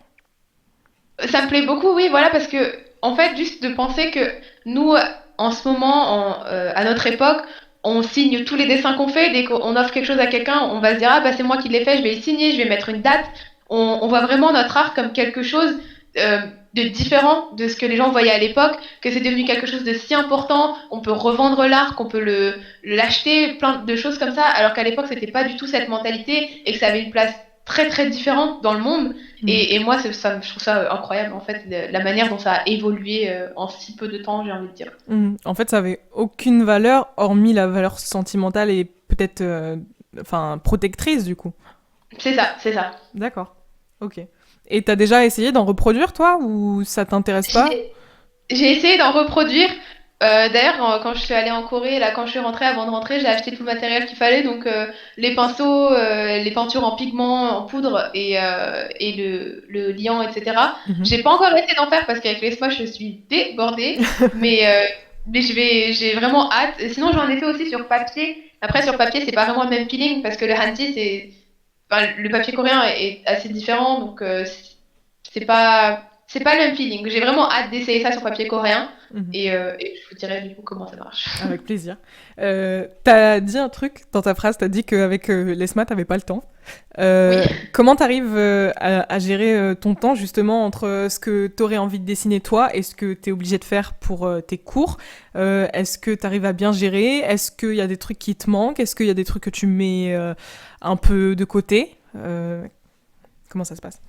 Ça me plaît beaucoup, oui, voilà, parce que, en fait, juste de penser que nous, en ce moment, à notre époque, on signe tous les dessins qu'on fait. Dès qu'on offre quelque chose à quelqu'un, on va se dire, ah bah c'est moi qui l'ai fait, je vais le signer, je vais mettre une date. On voit vraiment notre art comme quelque chose euh, de différent de ce que les gens voyaient à l'époque, que c'est devenu quelque chose de si important, on peut revendre l'art, qu'on peut l'acheter, plein de choses comme ça, alors qu'à l'époque, c'était pas du tout cette mentalité et que ça avait une place très très différente dans le monde. Mhm. Et moi, je trouve ça incroyable, en fait, la manière dont ça a évolué en si peu de temps, j'ai envie de dire. Mhm. En fait, ça avait aucune valeur, hormis la valeur sentimentale et peut-être, enfin, protectrice, du coup. C'est ça, c'est ça. D'accord. Ok. Et t'as déjà essayé d'en reproduire, toi, ou ça t'intéresse pas? J'ai j'ai essayé d'en reproduire. D'ailleurs, quand je suis allée en Corée, là, quand je suis rentrée, avant de rentrer, j'ai acheté tout le matériel qu'il fallait, donc les pinceaux, les peintures en pigments, en poudre et le liant, etc. Mhm. J'ai pas encore essayé d'en faire parce qu'avec les smoches, je suis débordée, mais j'ai vraiment hâte. Sinon, j'en ai fait aussi sur papier. Après, sur papier, c'est pas vraiment le même feeling parce que le hanji, enfin, le papier coréen est assez différent, donc c'est pas le même feeling. J'ai vraiment hâte d'essayer ça sur papier coréen Mhm. et je vous dirai du coup comment ça marche. Avec plaisir. T'as dit un truc dans ta phrase, t'as dit qu'avec l'ESMA, t'avais pas le temps. Oui. Comment t'arrives à gérer ton temps justement entre ce que t'aurais envie de dessiner toi et ce que t'es obligé de faire pour tes cours? Est-ce que t'arrives à bien gérer? Est-ce qu'il y a des trucs qui te manquent? Est-ce qu'il y a des trucs que tu mets un peu de côté? Comment ça se passe?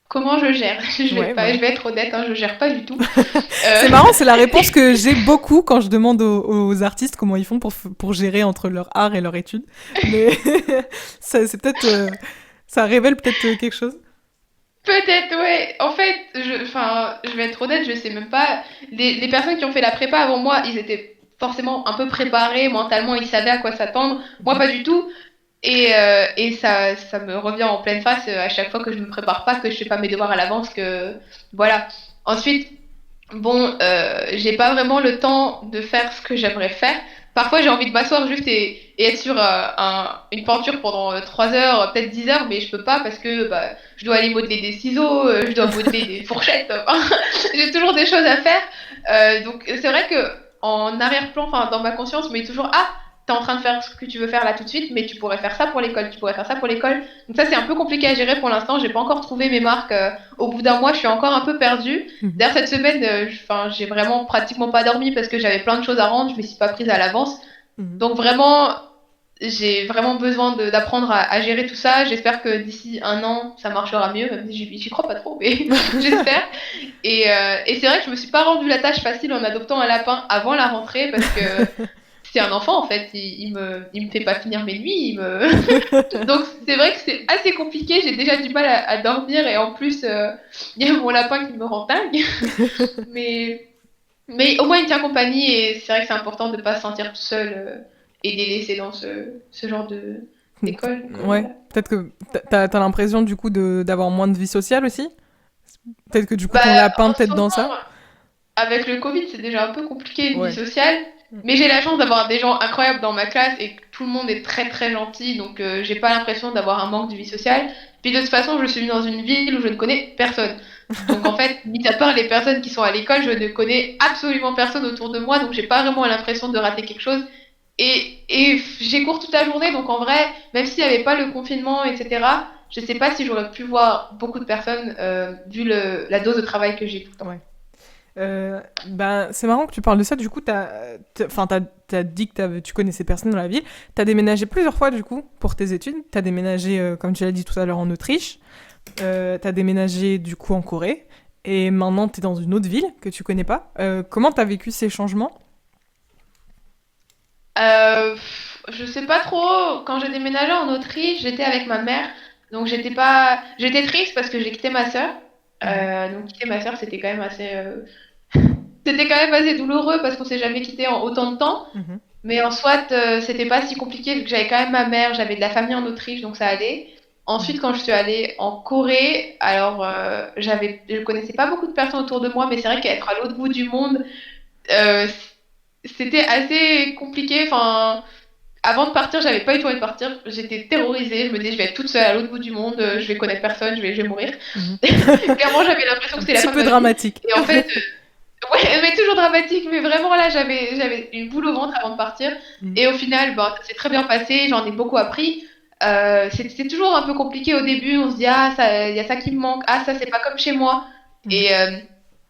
Comment je gère? Ouais, voilà. Je vais être honnête, hein, je gère pas du tout. Euh, C'est marrant, c'est la réponse que j'ai beaucoup quand je demande aux artistes comment ils font pour gérer entre leur art et leur étude. Mais c'est peut-être, ça révèle peut-être quelque chose. Peut-être, ouais. En fait, enfin, je vais être honnête, je sais même pas. Les personnes qui ont fait la prépa avant moi, ils étaient forcément un peu préparés mentalement, ils savaient à quoi s'attendre. Moi, Mhm. pas du tout. Et ça me revient en pleine face à chaque fois que je me prépare pas, que je fais pas mes devoirs à l'avance, que voilà. Ensuite, bon, j'ai pas vraiment le temps de faire ce que j'aimerais faire. Parfois, j'ai envie de m'asseoir juste et être sur une peinture pendant 3 heures, peut-être 10 heures, mais je peux pas parce que bah, je dois aller modeler des ciseaux, je dois modeler des fourchettes. J'ai toujours des choses à faire. Donc, c'est vrai que en arrière-plan, enfin, dans ma conscience, je me dis toujours, ah, t'es en train de faire ce que tu veux faire là tout de suite, mais tu pourrais faire ça pour l'école, tu pourrais faire ça pour l'école. Donc ça, c'est un peu compliqué à gérer pour l'instant. J'ai pas encore trouvé mes marques. Au bout d'un mois, je suis encore un peu perdue. Mhm. D'ailleurs, cette semaine, j'ai vraiment pratiquement pas dormi parce que j'avais plein de choses à rendre, je me suis pas prise à l'avance. Mhm. Donc vraiment, j'ai vraiment besoin d'apprendre à gérer tout ça. J'espère que d'ici un an, ça marchera mieux, même si j'y crois pas trop, mais j'espère. Et c'est vrai que je me suis pas rendu la tâche facile en adoptant un lapin avant la rentrée parce que c'est un enfant en fait, il me fait pas finir mes nuits, donc c'est vrai que c'est assez compliqué, j'ai déjà du mal à dormir et en plus il y a mon lapin qui me rend dingue. Mais, mais au moins, il tient compagnie et c'est vrai que c'est important de ne pas se sentir tout seul et de les laisser dans ce genre d'école. Donc, Ouais, voilà. peut-être que t'as l'impression du coup d'avoir moins de vie sociale aussi. Peut-être que du coup Bah, ton lapin en ce t'aide dans moment, ça. avec le Covid, c'est déjà un peu compliqué une vie Ouais. sociale. Mais j'ai la chance d'avoir des gens incroyables dans ma classe et que tout le monde est très très gentil. Donc, j'ai pas l'impression d'avoir un manque de vie sociale. Puis de toute façon, je suis dans une ville où je ne connais personne. Donc en fait, mis à part les personnes qui sont à l'école, je ne connais absolument personne autour de moi, donc j'ai pas vraiment l'impression de rater quelque chose. Et j'ai cours toute la journée, donc en vrai, même s'il n'y avait pas le confinement, etc., je sais pas si j'aurais pu voir beaucoup de personnes vu la dose de travail que j'ai tout le temps. Ouais. C'est marrant que tu parles de ça. Du coup, t'as dit que tu connaissais personne dans la ville. T'as déménagé plusieurs fois, du coup, pour tes études. T'as déménagé, comme tu l'as dit tout à l'heure, en Autriche. T'as déménagé, du coup, en Corée. Et maintenant, t'es dans une autre ville que tu connais pas. Comment t'as vécu ces changements? Je sais pas trop. Quand j'ai déménagé en Autriche, j'étais avec ma mère. Donc j'étais pas. J'étais triste parce que j'ai quitté ma sœur. Mhm. Donc quitter ma sœur, c'était quand même assez. C'était quand même assez douloureux parce qu'on s'est jamais quitté en autant de temps. Mhm. Mais en soit, c'était pas si compliqué vu que j'avais quand même ma mère, j'avais de la famille en Autriche, donc ça allait. Mhm. Ensuite, quand je suis allée en Corée, alors je connaissais pas beaucoup de personnes autour de moi, mais c'est vrai qu'être à l'autre bout du monde, euh, c'était assez compliqué. Enfin, avant de partir, j'avais pas eu du tout envie de partir. J'étais terrorisée. Je me disais, je vais être toute seule à l'autre bout du monde, je vais connaître personne, je vais mourir. Mhm. Clairement, j'avais l'impression que Un c'était la petit fin de peu ma vie. dramatique. Et en fait, ouais, mais toujours dramatique. Mais vraiment, là, j'avais une boule au ventre avant de partir. Mhm. Et au final, bah, ça s'est très bien passé. J'en ai beaucoup appris. C'est toujours un peu compliqué au début. On se dit, ah, ça, il y a ça qui me manque. Ah, ça, c'est pas comme chez moi. Mhm. Et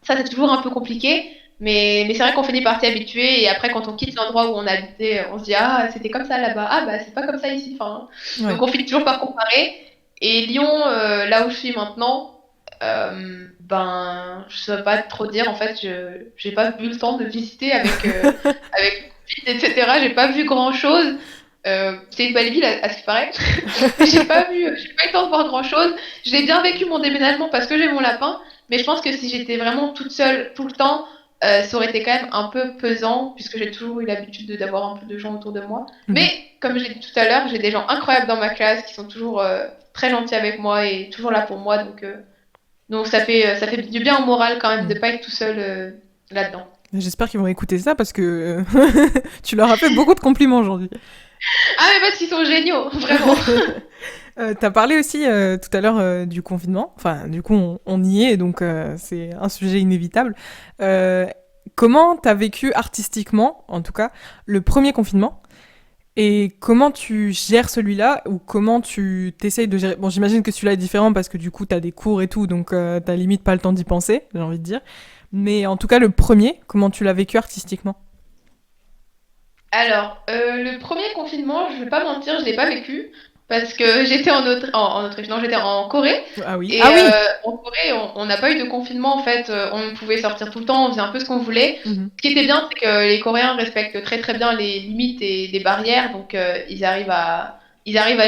ça, c'est toujours un peu compliqué. Mais c'est vrai qu'on finit par s'y habituer. Et après, quand on quitte l'endroit où on habitait, on se dit, ah, c'était comme ça là-bas. Ah, bah, c'est pas comme ça ici. Enfin, Ouais. donc, on finit toujours par comparer. Et Lyon, là où je suis maintenant, je saurais pas trop dire. En fait, je j'ai pas eu le temps de visiter avec le Covid, etc. J'ai pas vu grand-chose. C'est une belle ville à ce qui paraît. Mais j'ai pas eu le temps de voir grand-chose. J'ai bien vécu mon déménagement parce que j'ai mon lapin. Mais je pense que si j'étais vraiment toute seule tout le temps, ça aurait été quand même un peu pesant puisque j'ai toujours eu l'habitude d'avoir un peu de gens autour de moi. Mhm. Mais comme j'ai dit tout à l'heure, j'ai des gens incroyables dans ma classe qui sont toujours très gentils avec moi et toujours là pour moi. Donc ça fait du bien au moral quand même de Mhm. pas être tout seul là-dedans. J'espère qu'ils vont écouter ça parce que tu leur as fait beaucoup de compliments aujourd'hui. Ah mais parce qu'ils sont géniaux, vraiment. T'as parlé aussi tout à l'heure du confinement. Enfin, du coup, on y est, donc c'est un sujet inévitable. Euh, Comment t'as vécu artistiquement, en tout cas, le premier confinement? Et comment tu gères celui-là? Ou comment tu t'essayes de gérer... Bon, j'imagine que celui-là est différent parce que du coup, t'as des cours et tout, donc t'as limite pas le temps d'y penser, j'ai envie de dire. Mais en tout cas, le premier, comment tu l'as vécu artistiquement? Alors, le premier confinement, je vais pas mentir, je l'ai pas vécu parce que j'étais en Autriche, non, j'étais en Corée. Ah oui. Et Ah oui. en Corée, on n'a pas eu de confinement en fait. On pouvait sortir tout le temps, on faisait un peu ce qu'on voulait. Mhm. Ce qui était bien, c'est que les Coréens respectent très très bien les limites et les barrières, donc ils arrivent à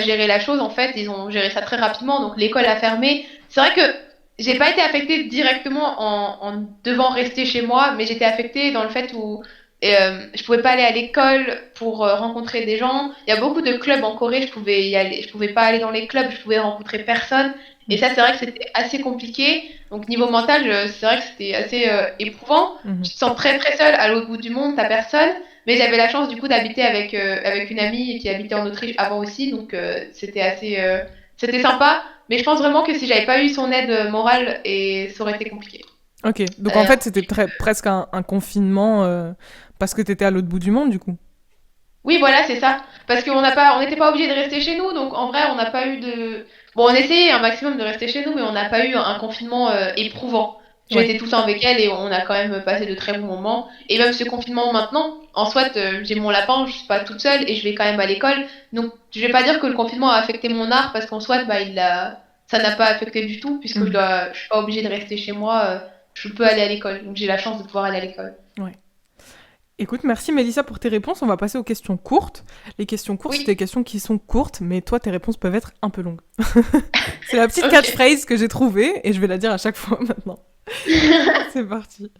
gérer la chose en fait. Ils ont géré ça très rapidement, donc l'école a fermé. C'est vrai que j'ai pas été affectée directement en devant rester chez moi, mais j'étais affectée dans le fait où je pouvais pas aller à l'école pour rencontrer des gens. Il y a beaucoup de clubs en Corée, je pouvais y aller, je pouvais pas aller dans les clubs, je pouvais rencontrer personne. Et ça, c'est vrai que c'était assez compliqué. Donc niveau mental, c'est vrai que c'était assez éprouvant. Mhm. Tu te sens très très seul à l'autre bout du monde, t'as personne. Mais j'avais la chance du coup d'habiter avec une amie qui habitait en Autriche avant aussi, donc c'était sympa. Mais je pense vraiment que si j'avais pas eu son aide morale, et ça aurait été compliqué. Ok, donc en Euh, fait c'était presque un confinement parce que t'étais à l'autre bout du monde du coup. Oui, voilà, c'est ça. Parce on n'était pas obligé de rester chez nous, donc en vrai, on n'a pas eu de. Bon, on essayait un maximum de rester chez nous, mais on n'a pas eu un confinement éprouvant. Ouais. J'étais tout le temps avec elle et on a quand même passé de très bons moments. Et même ce confinement maintenant, en soit, j'ai mon lapin, je suis pas toute seule et je vais quand même à l'école. Donc, je vais pas dire que le confinement a affecté mon art parce qu'en soit, ça n'a pas affecté du tout puisque Mhm. je suis pas obligée de rester chez moi. Je peux aller à l'école, donc j'ai la chance de pouvoir aller à l'école. Ouais. Écoute, merci Mélissa pour tes réponses. On va passer aux questions courtes. Les questions courtes, c'est des Oui, questions qui sont courtes, mais toi, tes réponses peuvent être un peu longues. C'est la petite ok. catchphrase que j'ai trouvée et je vais la dire à chaque fois maintenant. C'est parti.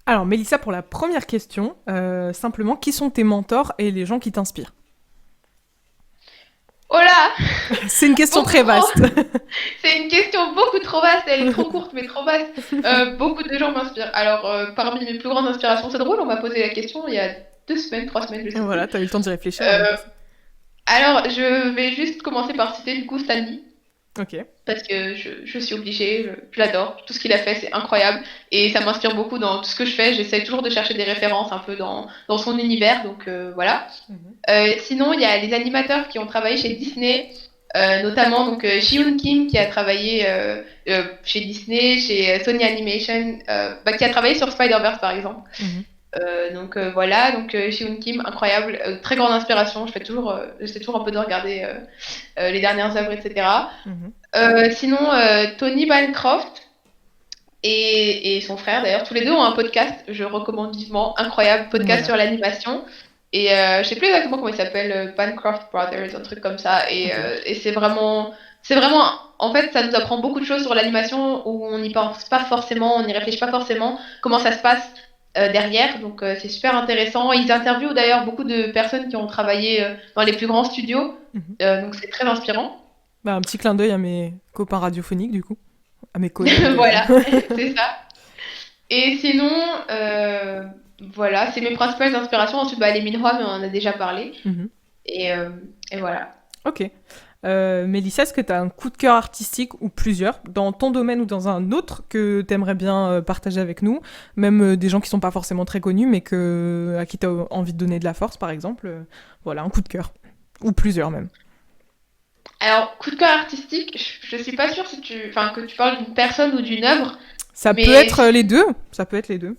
Alors, Mélissa, pour la première question, simplement, qui sont tes mentors et les gens qui t'inspirent? Oh là! C'est une question Beaucoup très trop! vaste. C'est une question beaucoup trop vaste, elle est trop courte mais trop vaste. Beaucoup de gens m'inspirent. Alors, parmi mes plus grandes inspirations, c'est drôle, on m'a posé la question il y a 2 semaines, 3 semaines, je Et sais plus. voilà, t'as eu le temps d'y réfléchir avant de Euh, passer. alors, je vais juste commencer par citer du coup Stanley. Ok. parce que je suis obligée, je l'adore. Tout ce qu'il a fait, c'est incroyable. Et ça m'inspire beaucoup dans tout ce que je fais. J'essaie toujours de chercher des références un peu dans son univers, donc voilà. Mhm. Sinon, il y a les animateurs qui ont travaillé chez Disney, notamment donc Ji-Hoon Kim qui a travaillé chez Disney, chez Sony Animation, qui a travaillé sur Spider-Verse par exemple. Mhm. Voilà, donc Ji-Hoon Kim, incroyable, très grande inspiration. J'essaie toujours un peu de regarder les dernières œuvres, etc. Mhm. Sinon, Tony Bancroft et son frère, d'ailleurs, tous les deux ont un podcast, je recommande vivement, incroyable, podcast Voilà. sur l'animation. Et je sais plus exactement comment il s'appelle, Bancroft Brothers, un truc comme ça. Ok. Et c'est vraiment, en fait, ça nous apprend beaucoup de choses sur l'animation où on n'y pense pas forcément, on n'y réfléchit pas forcément, comment ça se passe derrière. Donc c'est super intéressant. Ils interviewent d'ailleurs beaucoup de personnes qui ont travaillé dans les plus grands studios, Mhm. donc c'est très inspirant. Bah, un petit clin d'œil à mes copains radiophoniques, du coup. À mes collègues. Voilà, c'est ça. Et sinon, euh, voilà, c'est mes principales inspirations. Ensuite, bah, les Minhwa, mais on en a déjà parlé. Mhm. Et, euh, et voilà. Ok. Mélissa, est-ce que tu as un coup de cœur artistique ou plusieurs dans ton domaine ou dans un autre que tu aimerais bien partager avec nous? Même des gens qui sont pas forcément très connus, mais à qui tu as envie de donner de la force, par exemple. Voilà, un coup de cœur. Ou plusieurs même. Alors, coup de cœur artistique, je suis pas sûre si enfin, que tu parles d'une personne ou d'une œuvre, Ça peut mais être les deux. Ça peut être les deux.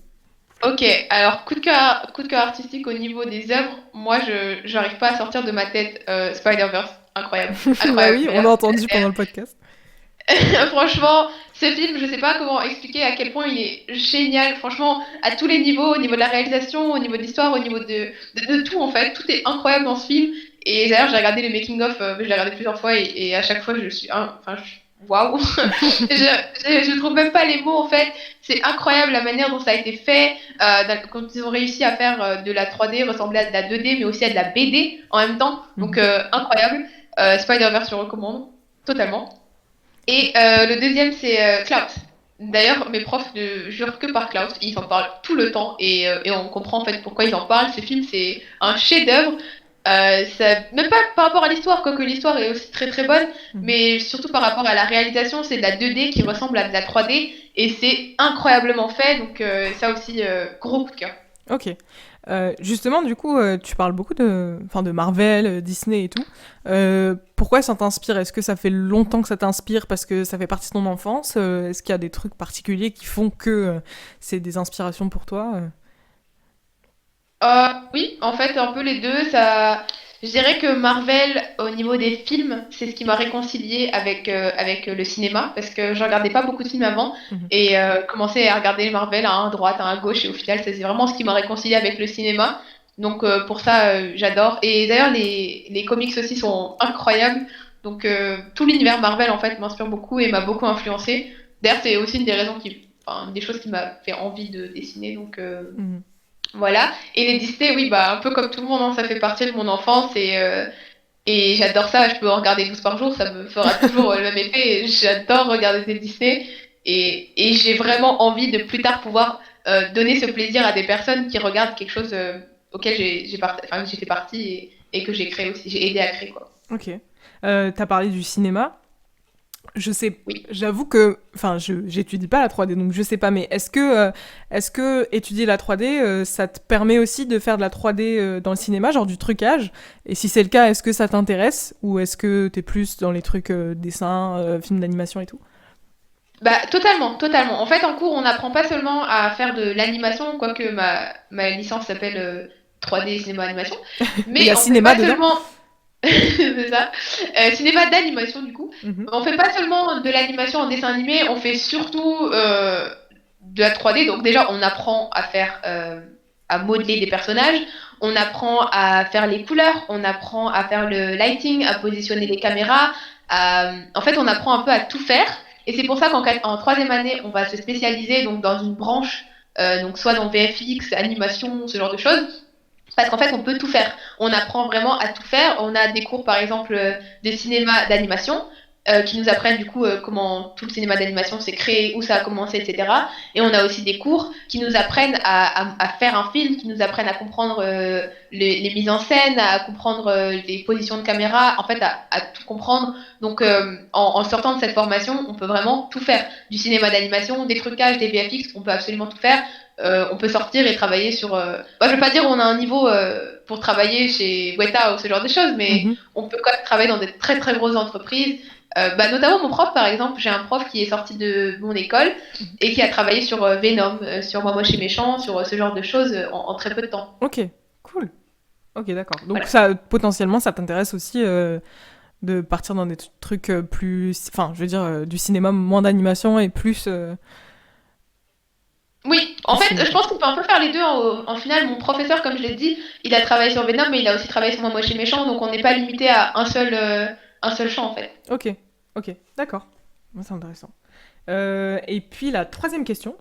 ok. Alors, coup de cœur artistique au niveau des œuvres, moi, je j'arrive pas à sortir de ma tête Spider-Verse. Incroyable, Bah incroyable. oui, on a entendu pendant le podcast. Franchement, ce film, je sais pas comment expliquer à quel point il est génial. Franchement, à tous les niveaux, au niveau de la réalisation, au niveau de l'histoire, au niveau de tout en fait. Tout est incroyable dans ce film. Et d'ailleurs, j'ai regardé les making-of, je l'ai regardé plusieurs fois et à chaque fois, je suis, waouh. Je trouve même pas les mots en fait. C'est incroyable la manière dont ça a été fait. Quand ils ont réussi à faire de la 3D ressembler à de la 2D, mais aussi à de la BD en même temps. Donc Mhm. incroyable. Spider-Verse, je recommande totalement. Et le deuxième, c'est Klaus. D'ailleurs, mes profs ne jurent que par Klaus. Ils en parlent tout le temps et on comprend en fait pourquoi ils en parlent. Ce film, c'est un chef-d'œuvre. Même pas par rapport à l'histoire, quoique l'histoire est aussi très très bonne, Mhm. mais surtout par rapport à la réalisation, c'est de la 2D qui ressemble à de la 3D et c'est incroyablement fait. Donc ça aussi, gros coup de cœur. Ok. Justement, du coup, tu parles beaucoup de Marvel, Disney et tout. Pourquoi ça t'inspire? Est-ce que ça fait longtemps que ça t'inspire parce que ça fait partie de ton enfance? Est-ce qu'il y a des trucs particuliers qui font que c'est des inspirations pour toi? Oui, en fait, un peu les deux. Je dirais que Marvel, au niveau des films, c'est ce qui m'a réconcilié avec le cinéma, parce que je regardais pas beaucoup de films avant, Mhm. et commencer à regarder Marvel à droite, à gauche, et au final, c'est vraiment ce qui m'a réconcilié avec le cinéma. Donc pour ça, j'adore. Et d'ailleurs, les comics aussi sont incroyables. Donc tout l'univers Marvel, en fait, m'inspire beaucoup et m'a beaucoup influencé. D'ailleurs, c'est aussi une des raisons enfin, une des choses qui m'a fait envie de dessiner. Donc Mhm. voilà. Et les Disney, oui, bah, un peu comme tout le monde, hein, ça fait partie de mon enfance et j'adore ça. Je peux en regarder 12 par jour, ça me fera toujours le même effet. J'adore regarder des Disney et j'ai vraiment envie de plus tard pouvoir donner ce plaisir à des personnes qui regardent quelque chose auquel j'ai fait partie et que j'ai créé aussi, j'ai aidé à créer, quoi. Ok. T'as parlé du cinéma. Je sais, Oui. j'avoue que, enfin, j'étudie pas la 3D, donc je sais pas, mais est-ce que étudier la 3D, ça te permet aussi de faire de la 3D dans le cinéma, genre du trucage? Et si c'est le cas, est-ce que ça t'intéresse? Ou est-ce que t'es plus dans les trucs dessins, films d'animation et tout? Bah, totalement, totalement. En fait, en cours, on n'apprend pas seulement à faire de l'animation, quoique ma licence s'appelle 3D cinéma animation, Mais il y mais a on fait cinéma pas dedans? seulement c'est ça. Cinéma d'animation du coup. Mhm. On fait pas seulement de l'animation en dessin animé, on fait surtout de la 3D. Donc déjà, on apprend à faire, à modeler des personnages, on apprend à faire les couleurs, on apprend à faire le lighting, à positionner les caméras. En fait, on apprend un peu à tout faire. Et c'est pour ça en troisième année, on va se spécialiser donc dans une branche, donc soit dans VFX, animation, ce genre de choses. Parce qu'en fait, on peut tout faire. On apprend vraiment à tout faire. On a des cours, par exemple, de cinéma, d'animation. qui nous apprennent du coup comment tout le cinéma d'animation s'est créé, où ça a commencé, etc. Et on a aussi des cours qui nous apprennent à faire un film, qui nous apprennent à comprendre les mises en scène, à comprendre les positions de caméra, en fait à tout comprendre. Donc en sortant de cette formation, on peut vraiment tout faire. Du cinéma d'animation, des trucages, des VFX, on peut absolument tout faire. On peut sortir et travailler sur... je veux pas dire on a un niveau pour travailler chez Weta ou ce genre de choses, mais on peut quand même travailler dans des très très grosses entreprises. Notamment mon prof, par exemple, j'ai un prof qui est sorti de mon école et qui a travaillé sur Venom, sur Moi Moche et Méchant, sur ce genre de choses en très peu de temps. Ok, cool. Ok, d'accord. Donc Voilà. ça, potentiellement, ça t'intéresse aussi de partir dans des trucs plus... Enfin, je veux dire, du cinéma, moins d'animation et plus... Oui, en fait, je pense qu'on peut un peu faire les deux. En final, mon professeur, comme je l'ai dit, il a travaillé sur Venom, mais il a aussi travaillé sur Moi Moche et Méchant, donc on n'est pas limité à un seul champ, en fait. Ok, d'accord. C'est intéressant. Et puis la troisième question,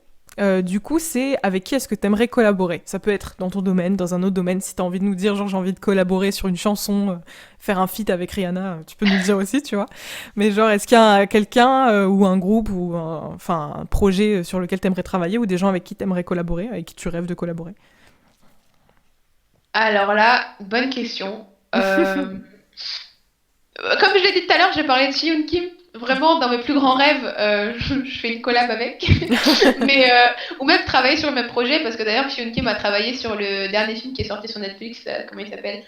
du coup, c'est avec qui est-ce que tu aimerais collaborer? Ça peut être dans ton domaine, dans un autre domaine. Si tu as envie de nous dire, genre, j'ai envie de collaborer sur une chanson, faire un feat avec Rihanna, tu peux nous le dire aussi, tu vois. Mais genre, est-ce qu'il y a quelqu'un ou un groupe ou un projet sur lequel tu aimerais travailler ou des gens avec qui tu aimerais collaborer, avec qui tu rêves de collaborer? Alors là, bonne question. Comme je l'ai dit tout à l'heure, j'ai parlé de Hyun Kim. Vraiment, dans mes plus grands rêves, je fais une collab avec. Mais, ou même travailler sur le même projet, parce que d'ailleurs, Hyun Kim a travaillé sur le dernier film qui est sorti sur Netflix, comment il s'appelle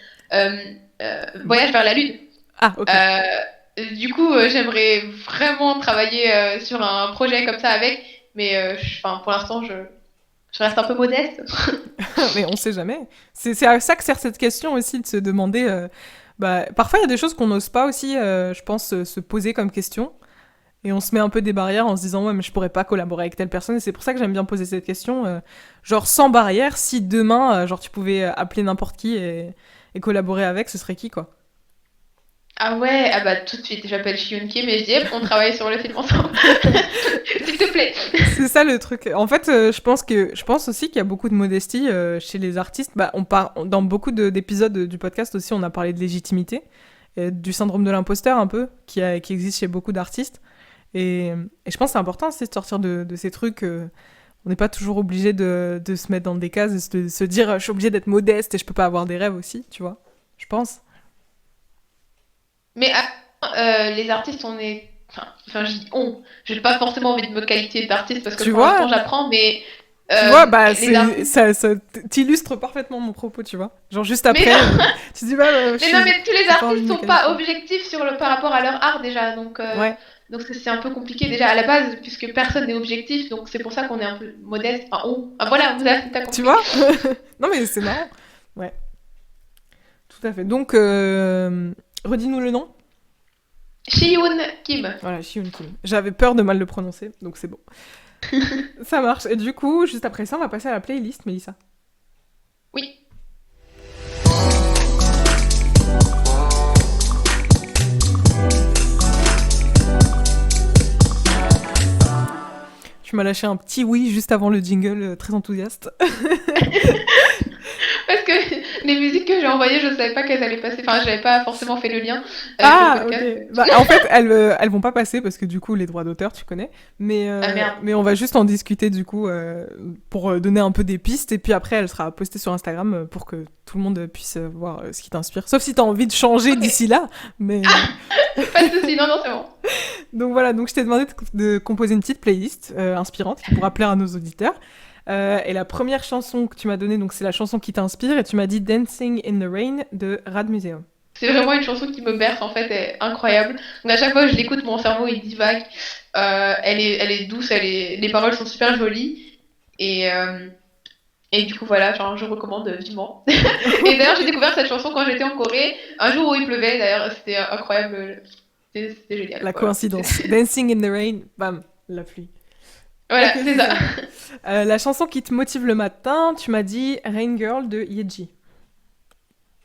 Voyage vers la Lune. Ah, ok. Du coup, j'aimerais vraiment travailler sur un projet comme ça avec, mais pour l'instant, je reste un peu modeste. Mais on sait jamais. C'est à ça que sert cette question aussi, de se demander... parfois, il y a des choses qu'on n'ose pas aussi, je pense, se poser comme question. Et on se met un peu des barrières en se disant, ouais, mais je pourrais pas collaborer avec telle personne. Et c'est pour ça que j'aime bien poser cette question. Genre, sans barrière, si demain, genre, tu pouvais appeler n'importe qui et collaborer avec, ce serait qui, quoi? Ah ouais, ah bah tout de suite, j'appelle Hyun Kim et je dis, on travaille sur le film ensemble. S'il te plaît. C'est ça le truc. En fait, je pense aussi qu'il y a beaucoup de modestie chez les artistes. Dans beaucoup d'épisodes du podcast aussi, on a parlé de légitimité, et du syndrome de l'imposteur un peu, qui existe chez beaucoup d'artistes. Et je pense que c'est important aussi de sortir de ces trucs. On n'est pas toujours obligé de se mettre dans des cases et de se dire je suis obligé d'être modeste et je peux pas avoir des rêves aussi, tu vois. Je pense. Mais les artistes, on est. Enfin, je dis on. J'ai pas forcément envie de me qualifier d'artiste parce que Tu pour vois, l'instant j'apprends, mais tu vois, les artistes. ça t'illustre parfaitement mon propos, tu vois. Genre juste Mais après, non, tu dis mais non, mais tous les j'ai pas envie artistes de me sont pas qualifier. objectifs par rapport à leur art déjà, Ouais, donc c'est un peu compliqué déjà à la base puisque personne n'est objectif, donc c'est pour ça qu'on est un peu modeste. Enfin, on. Ah, voilà, t'as tu compris. vois. Non mais c'est marrant. Ouais, tout à fait. Donc, redis-nous le nom. Shiun Kim. Voilà, Shiun Kim. J'avais peur de mal le prononcer, donc c'est bon. Ça marche. Et du coup, juste après ça, on va passer à la playlist, Mélissa. Oui. Tu m'as lâché un petit oui juste avant le jingle, très enthousiaste. Parce que les musiques que j'ai envoyées, je savais pas qu'elles allaient passer. Enfin, j'avais pas forcément fait le lien avec le Ah, podcast. ok. En fait, elles vont pas passer parce que du coup, les droits d'auteur, tu connais. Ah merde. Mais on va juste en discuter du coup pour donner un peu des pistes. Et puis après, elle sera postée sur Instagram pour que tout le monde puisse voir ce qui t'inspire. Sauf si t'as envie de changer Ok. d'ici là. Mais Pas de soucis, non, non, c'est bon. donc voilà, donc je t'ai demandé de composer une petite playlist inspirante qui pourra plaire à nos auditeurs. Et la première chanson que tu m'as donnée, donc c'est la chanson qui t'inspire, et tu m'as dit Dancing in the Rain de Rad Museum. C'est vraiment une chanson qui me berce, en fait, elle est incroyable. Donc à chaque fois que je l'écoute, mon cerveau il divague. Elle est douce, les paroles sont super jolies. Et, euh, et du coup, voilà, genre, je recommande vivement. Et d'ailleurs, j'ai découvert cette chanson quand j'étais en Corée, un jour où il pleuvait, d'ailleurs, c'était incroyable. C'était génial. La Voilà, coïncidence. Dancing in the Rain, bam, la pluie. voilà Ok, c'est ça. La chanson qui te motive le matin, tu m'as dit Rain Girl de Yeji.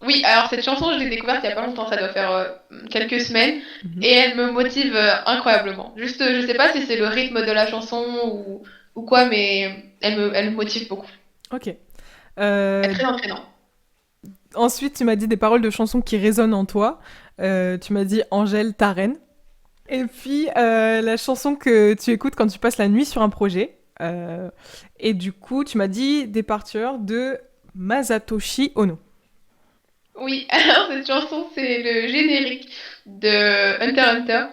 Oui, alors cette chanson, je l'ai découverte il y a pas longtemps, ça doit faire quelques semaines, Mhm. et elle me motive incroyablement. Juste, je sais pas si c'est le rythme de la chanson ou quoi, mais elle me motive beaucoup. Ok. Elle est Euh, très entraînante. Ensuite, tu m'as dit des paroles de chansons qui résonnent en toi. Tu m'as dit Angèle, ta reine. Et puis, la chanson que tu écoutes quand tu passes la nuit sur un projet. Et du coup, tu m'as dit Departure de Masatoshi Ono. Oui, alors cette chanson, c'est le générique de Hunter x Hunter.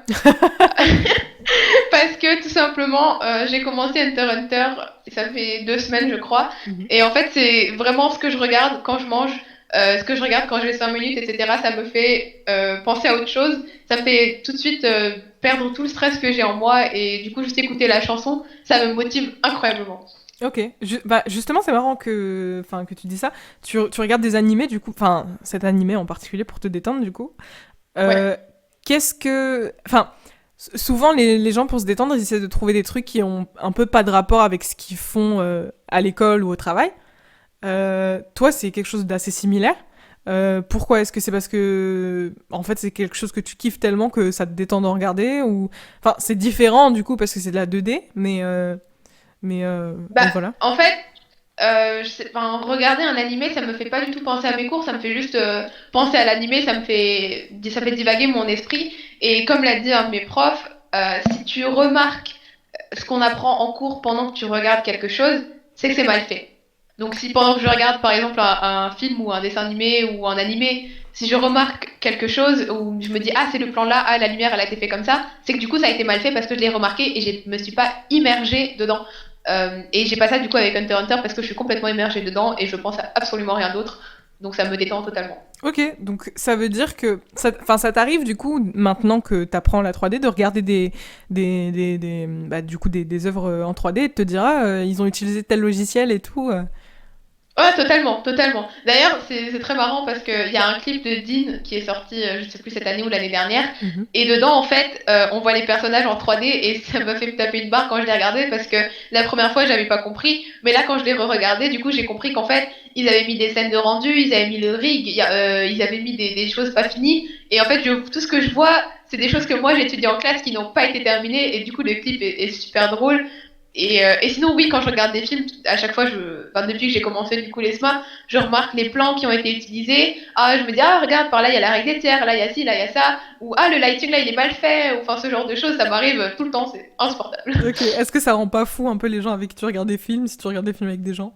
Parce que tout simplement, j'ai commencé Hunter x Hunter, ça fait 2 semaines, je crois. Mhm. Et en fait, c'est vraiment ce que je regarde quand je mange, ce que je regarde quand j'ai 5 minutes, etc. Ça me fait penser à autre chose. Ça me fait tout de suite perdre tout le stress que j'ai en moi. Et du coup, juste écouter la chanson, ça me motive incroyablement. Ok. Bah, justement, c'est marrant que tu dis ça. Tu regardes des animés, du coup. Enfin, cet animé en particulier pour te détendre, du coup. Ouais. Euh, Qu'est-ce que. Enfin, souvent, les gens, pour se détendre, ils essaient de trouver des trucs qui ont un peu pas de rapport avec ce qu'ils font à l'école ou au travail. Toi, c'est quelque chose d'assez similaire. Pourquoi? Est-ce que c'est parce que, en fait, c'est quelque chose que tu kiffes tellement que ça te détend d'en regarder ou... Enfin, c'est différent du coup parce que c'est de la 2D, mais Bah, voilà. en fait, enfin, regarder un animé, ça me fait pas du tout penser à mes cours, ça me fait juste penser à l'animé, ça fait divaguer mon esprit. Et comme l'a dit un de mes profs, si tu remarques ce qu'on apprend en cours pendant que tu regardes quelque chose, c'est que c'est mal fait. Donc si pendant que je regarde par exemple un film ou un dessin animé ou un animé, si je remarque quelque chose ou je me dis ah c'est le plan là, ah la lumière elle a été faite comme ça, c'est que du coup ça a été mal fait parce que je l'ai remarqué et je me suis pas immergée dedans. Et j'ai pas ça du coup avec Hunter x Hunter parce que je suis complètement immergée dedans et je pense à absolument rien d'autre. Donc ça me détend totalement. Ok, donc ça veut dire que... Enfin, ça t'arrive du coup, maintenant que t'apprends la 3D, de regarder du coup, des œuvres en 3D et de te dire, ah, ils ont utilisé tel logiciel et tout. Ouais, totalement, totalement. D'ailleurs, c'est très marrant parce qu'il y a un clip de Dean qui est sorti, je sais plus cette année ou l'année dernière, Mhm. et dedans, en fait, on voit les personnages en 3D et ça m'a fait me taper une barre quand je l'ai regardé parce que la première fois, j'avais pas compris, mais là, quand je l'ai re-regardé, du coup, j'ai compris qu'en fait, ils avaient mis des scènes de rendu, ils avaient mis le rig, ils avaient mis des choses pas finies, et en fait, tout ce que je vois, c'est des choses que moi j'ai étudiées en classe qui n'ont pas été terminées, et du coup, le clip est super drôle. Et sinon, oui, quand je regarde des films, à chaque fois, enfin, depuis que j'ai commencé du coup l'ESMA, je remarque les plans qui ont été utilisés. Ah, je me dis, ah, regarde, par là, il y a la règle des tiers, là, il y a ci, là, il y a ça. Ou, ah, le lighting, là, il est mal fait. Ou, enfin, ce genre de choses, ça m'arrive tout le temps, c'est insupportable. Ok, est-ce que ça rend pas fou un peu les gens avec qui tu regardes des films, si tu regardes des films avec des gens?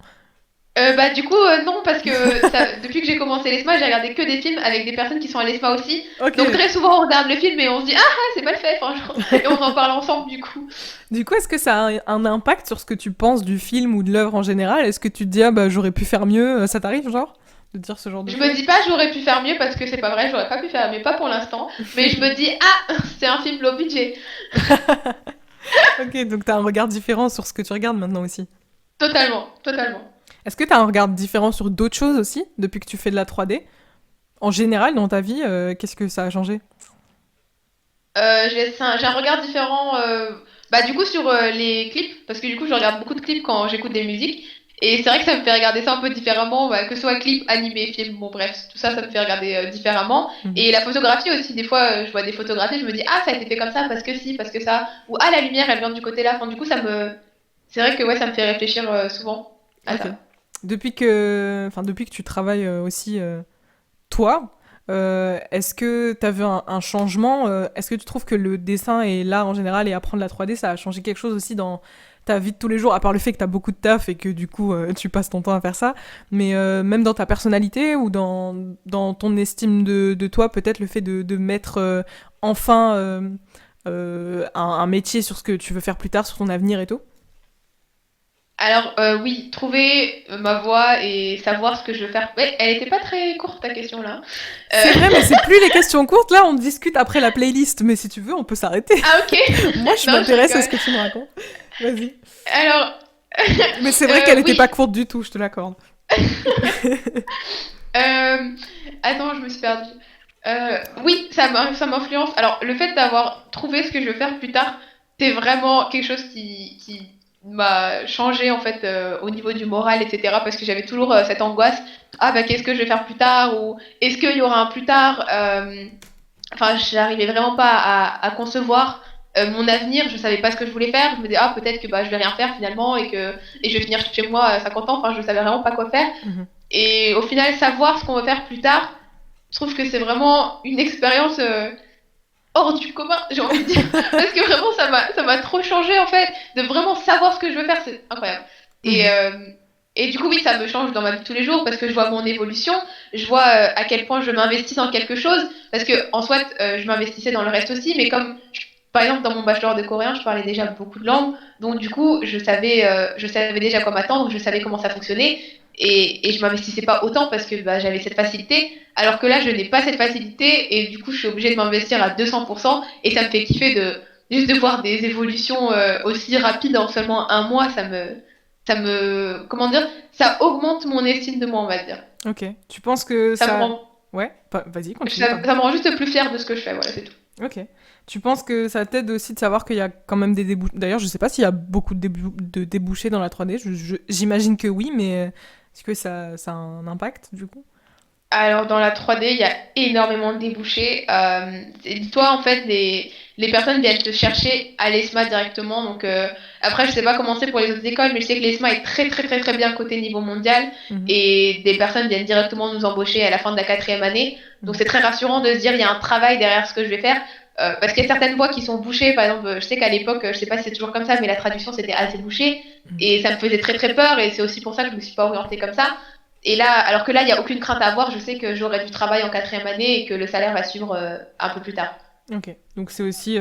Bah, du coup, non, parce que depuis que j'ai commencé l'ESMA, j'ai regardé que des films avec des personnes qui sont à l'ESMA aussi. Ok. Donc, très souvent, on regarde le film et on se dit, ah, c'est mal fait. Enfin, genre, et on en parle ensemble, du coup. Du coup, est-ce que ça a un impact sur ce que tu penses du film ou de l'œuvre en général? Est-ce que tu te dis, ah bah j'aurais pu faire mieux? Ça t'arrive, genre, de dire ce genre de Je me choses? dis pas j'aurais pu faire mieux parce que c'est pas vrai, j'aurais pas pu faire mieux, pas pour l'instant. Mais je me dis ah c'est un film low budget. Ok, donc t'as un regard différent sur ce que tu regardes maintenant aussi. Totalement, totalement. Est-ce que t'as un regard différent sur d'autres choses aussi, depuis que tu fais de la 3D? En général, dans ta vie, qu'est-ce que ça a changé? J'ai un regard différent. Bah du coup sur les clips parce que du coup je regarde beaucoup de clips quand j'écoute des musiques et c'est vrai que ça me fait regarder ça un peu différemment, bah, que ce soit clip, animé, film, bon bref tout ça ça me fait regarder différemment. Mhm. Et la photographie aussi des fois je vois des photographies je me dis ah ça a été fait comme ça parce que si parce que ça ou ah la lumière elle vient du côté là. Enfin du coup c'est vrai que ouais ça me fait réfléchir souvent à Ok. ça. Depuis que tu travailles aussi, toi, est-ce que tu as vu un changement? Est-ce que tu trouves que le dessin et l'art en général et apprendre la 3D, ça a changé quelque chose aussi dans ta vie de tous les jours, à part le fait que tu as beaucoup de taf et que du coup tu passes ton temps à faire ça, mais même dans ta personnalité ou dans ton estime de toi, peut-être le fait de mettre enfin un métier sur ce que tu veux faire plus tard, sur ton avenir et tout? Alors oui, trouver ma voie et savoir ce que je veux faire. Ouais, elle était pas très courte ta question là. Euh, C'est vrai, mais c'est plus les questions courtes, là on discute après la playlist, mais si tu veux, on peut s'arrêter. Ah ok. Moi, je Non, je m'intéresse à ce rigole. que tu me racontes. Vas-y. Alors Mais c'est vrai qu'elle était pas oui. courte du tout, je te l'accorde. Euh, Attends, je me suis perdue. Oui, ça m'influence. Alors le fait d'avoir trouvé ce que je veux faire plus tard, c'est vraiment quelque chose qui m'a changé en fait au niveau du moral, etc. Parce que j'avais toujours cette angoisse. Ah bah qu'est-ce que je vais faire plus tard ou est-ce qu'il y aura un plus tard enfin, j'arrivais vraiment pas à concevoir mon avenir. Je savais pas ce que je voulais faire. Je me disais, ah, peut-être que bah, je vais rien faire finalement et je vais finir chez moi à 50 ans. Enfin, je savais vraiment pas quoi faire. Mhm. Et au final, savoir ce qu'on va faire plus tard, je trouve que c'est vraiment une expérience hors du commun, j'ai envie de dire. Parce que vraiment, ça m'a trop changé, en fait, de vraiment savoir ce que je veux faire, c'est incroyable. Et, Mhm. euh, et du coup, oui, ça me change dans ma vie de tous les jours parce que je vois mon évolution, je vois à quel point je m'investis dans quelque chose, parce que en soit, je m'investissais dans le reste aussi, mais par exemple, dans mon bachelor de coréen, je parlais déjà beaucoup de langues, donc du coup, je savais déjà quoi m'attendre, je savais comment ça fonctionnait, et je m'investissais pas autant parce que bah, j'avais cette facilité, alors que là, je n'ai pas cette facilité, et du coup, je suis obligée de m'investir à 200%, et ça me fait kiffer juste de voir des évolutions aussi rapides en seulement un mois, comment dire, ça augmente mon estime de moi, on va dire. Ok. Tu penses que Ça me ça... rend, Ouais, vas-y, continue, ça, pardon. ça me rend juste plus fière de ce que je fais, voilà, c'est tout. Ok. Tu penses que ça t'aide aussi de savoir qu'il y a quand même des débouchés. D'ailleurs, je sais pas s'il y a beaucoup de débouchés dans la 3D. J'imagine que oui, mais est-ce que ça a un impact du coup? Alors, dans la 3D, il y a énormément de débouchés. Dis-toi, en fait, les personnes viennent te chercher à l'ESMA directement. Donc, après, je sais pas comment c'est pour les autres écoles, mais je sais que l'ESMA est très, très, très, très bien cotée niveau mondial. Mhm. Et des personnes viennent directement nous embaucher à la fin de la 4e année. Donc, Mhm. c'est très rassurant de se dire, il y a un travail derrière ce que je vais faire. Parce qu'il y a certaines voies qui sont bouchées. Par exemple, je sais qu'à l'époque, je sais pas si c'est toujours comme ça, mais la traduction, c'était assez bouché. Mhm. Et ça me faisait très, très peur. Et c'est aussi pour ça que je me suis pas orientée comme ça. Et là, alors que là, il n'y a aucune crainte à avoir, je sais que j'aurai du travail en 4e année et que le salaire va suivre un peu plus tard. Ok. Donc c'est aussi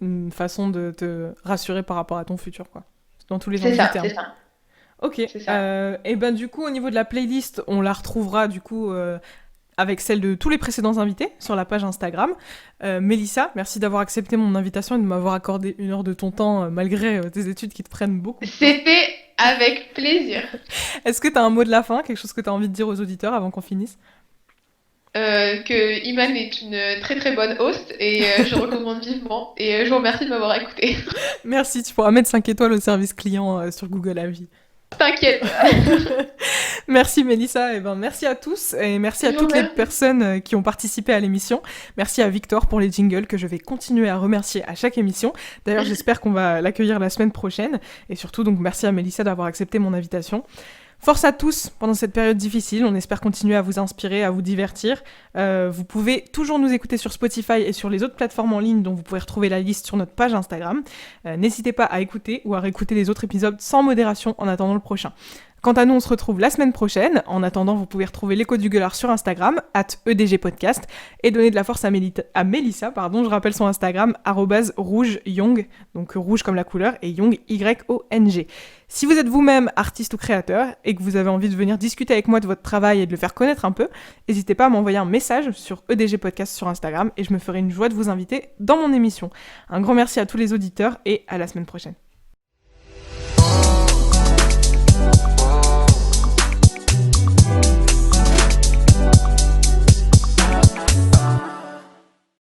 une façon de te rassurer par rapport à ton futur, quoi. Dans tous les C'est sens du ça, c'est terme. ça, Ok. c'est ça. Et ben du coup, au niveau de la playlist, on la retrouvera du coup avec celle de tous les précédents invités sur la page Instagram. Mélissa, merci d'avoir accepté mon invitation et de m'avoir accordé 1 heure de ton temps malgré tes études qui te prennent beaucoup de temps. C'était avec plaisir. Est-ce que tu as un mot de la fin, quelque chose que tu as envie de dire aux auditeurs avant qu'on finisse? Que Iman est une très très bonne host et je recommande vivement. Et je vous remercie de m'avoir écouté. Merci, tu pourras mettre 5 étoiles au service client sur Google Avis. T'inquiète. Merci Mélissa, et ben merci à tous et merci à Je vous toutes les remercie. personnes qui ont participé à l'émission. Merci à Victor pour les jingles que je vais continuer à remercier à chaque émission. D'ailleurs, j'espère qu'on va l'accueillir la semaine prochaine et surtout donc merci à Mélissa d'avoir accepté mon invitation. Force à tous pendant cette période difficile, on espère continuer à vous inspirer, à vous divertir. Vous pouvez toujours nous écouter sur Spotify et sur les autres plateformes en ligne dont vous pouvez retrouver la liste sur notre page Instagram. N'hésitez pas à écouter ou à réécouter les autres épisodes sans modération en attendant le prochain. Quant à nous, on se retrouve la semaine prochaine. En attendant, vous pouvez retrouver l'écho du gueulard sur Instagram, @edgpodcast, et donner de la force à Mélissa, je rappelle son Instagram, @rougeyong, donc rouge comme la couleur, et Yong, Y-O-N-G. Si vous êtes vous-même artiste ou créateur, et que vous avez envie de venir discuter avec moi de votre travail et de le faire connaître un peu, n'hésitez pas à m'envoyer un message sur EDG Podcast sur Instagram, et je me ferai une joie de vous inviter dans mon émission. Un grand merci à tous les auditeurs, et à la semaine prochaine.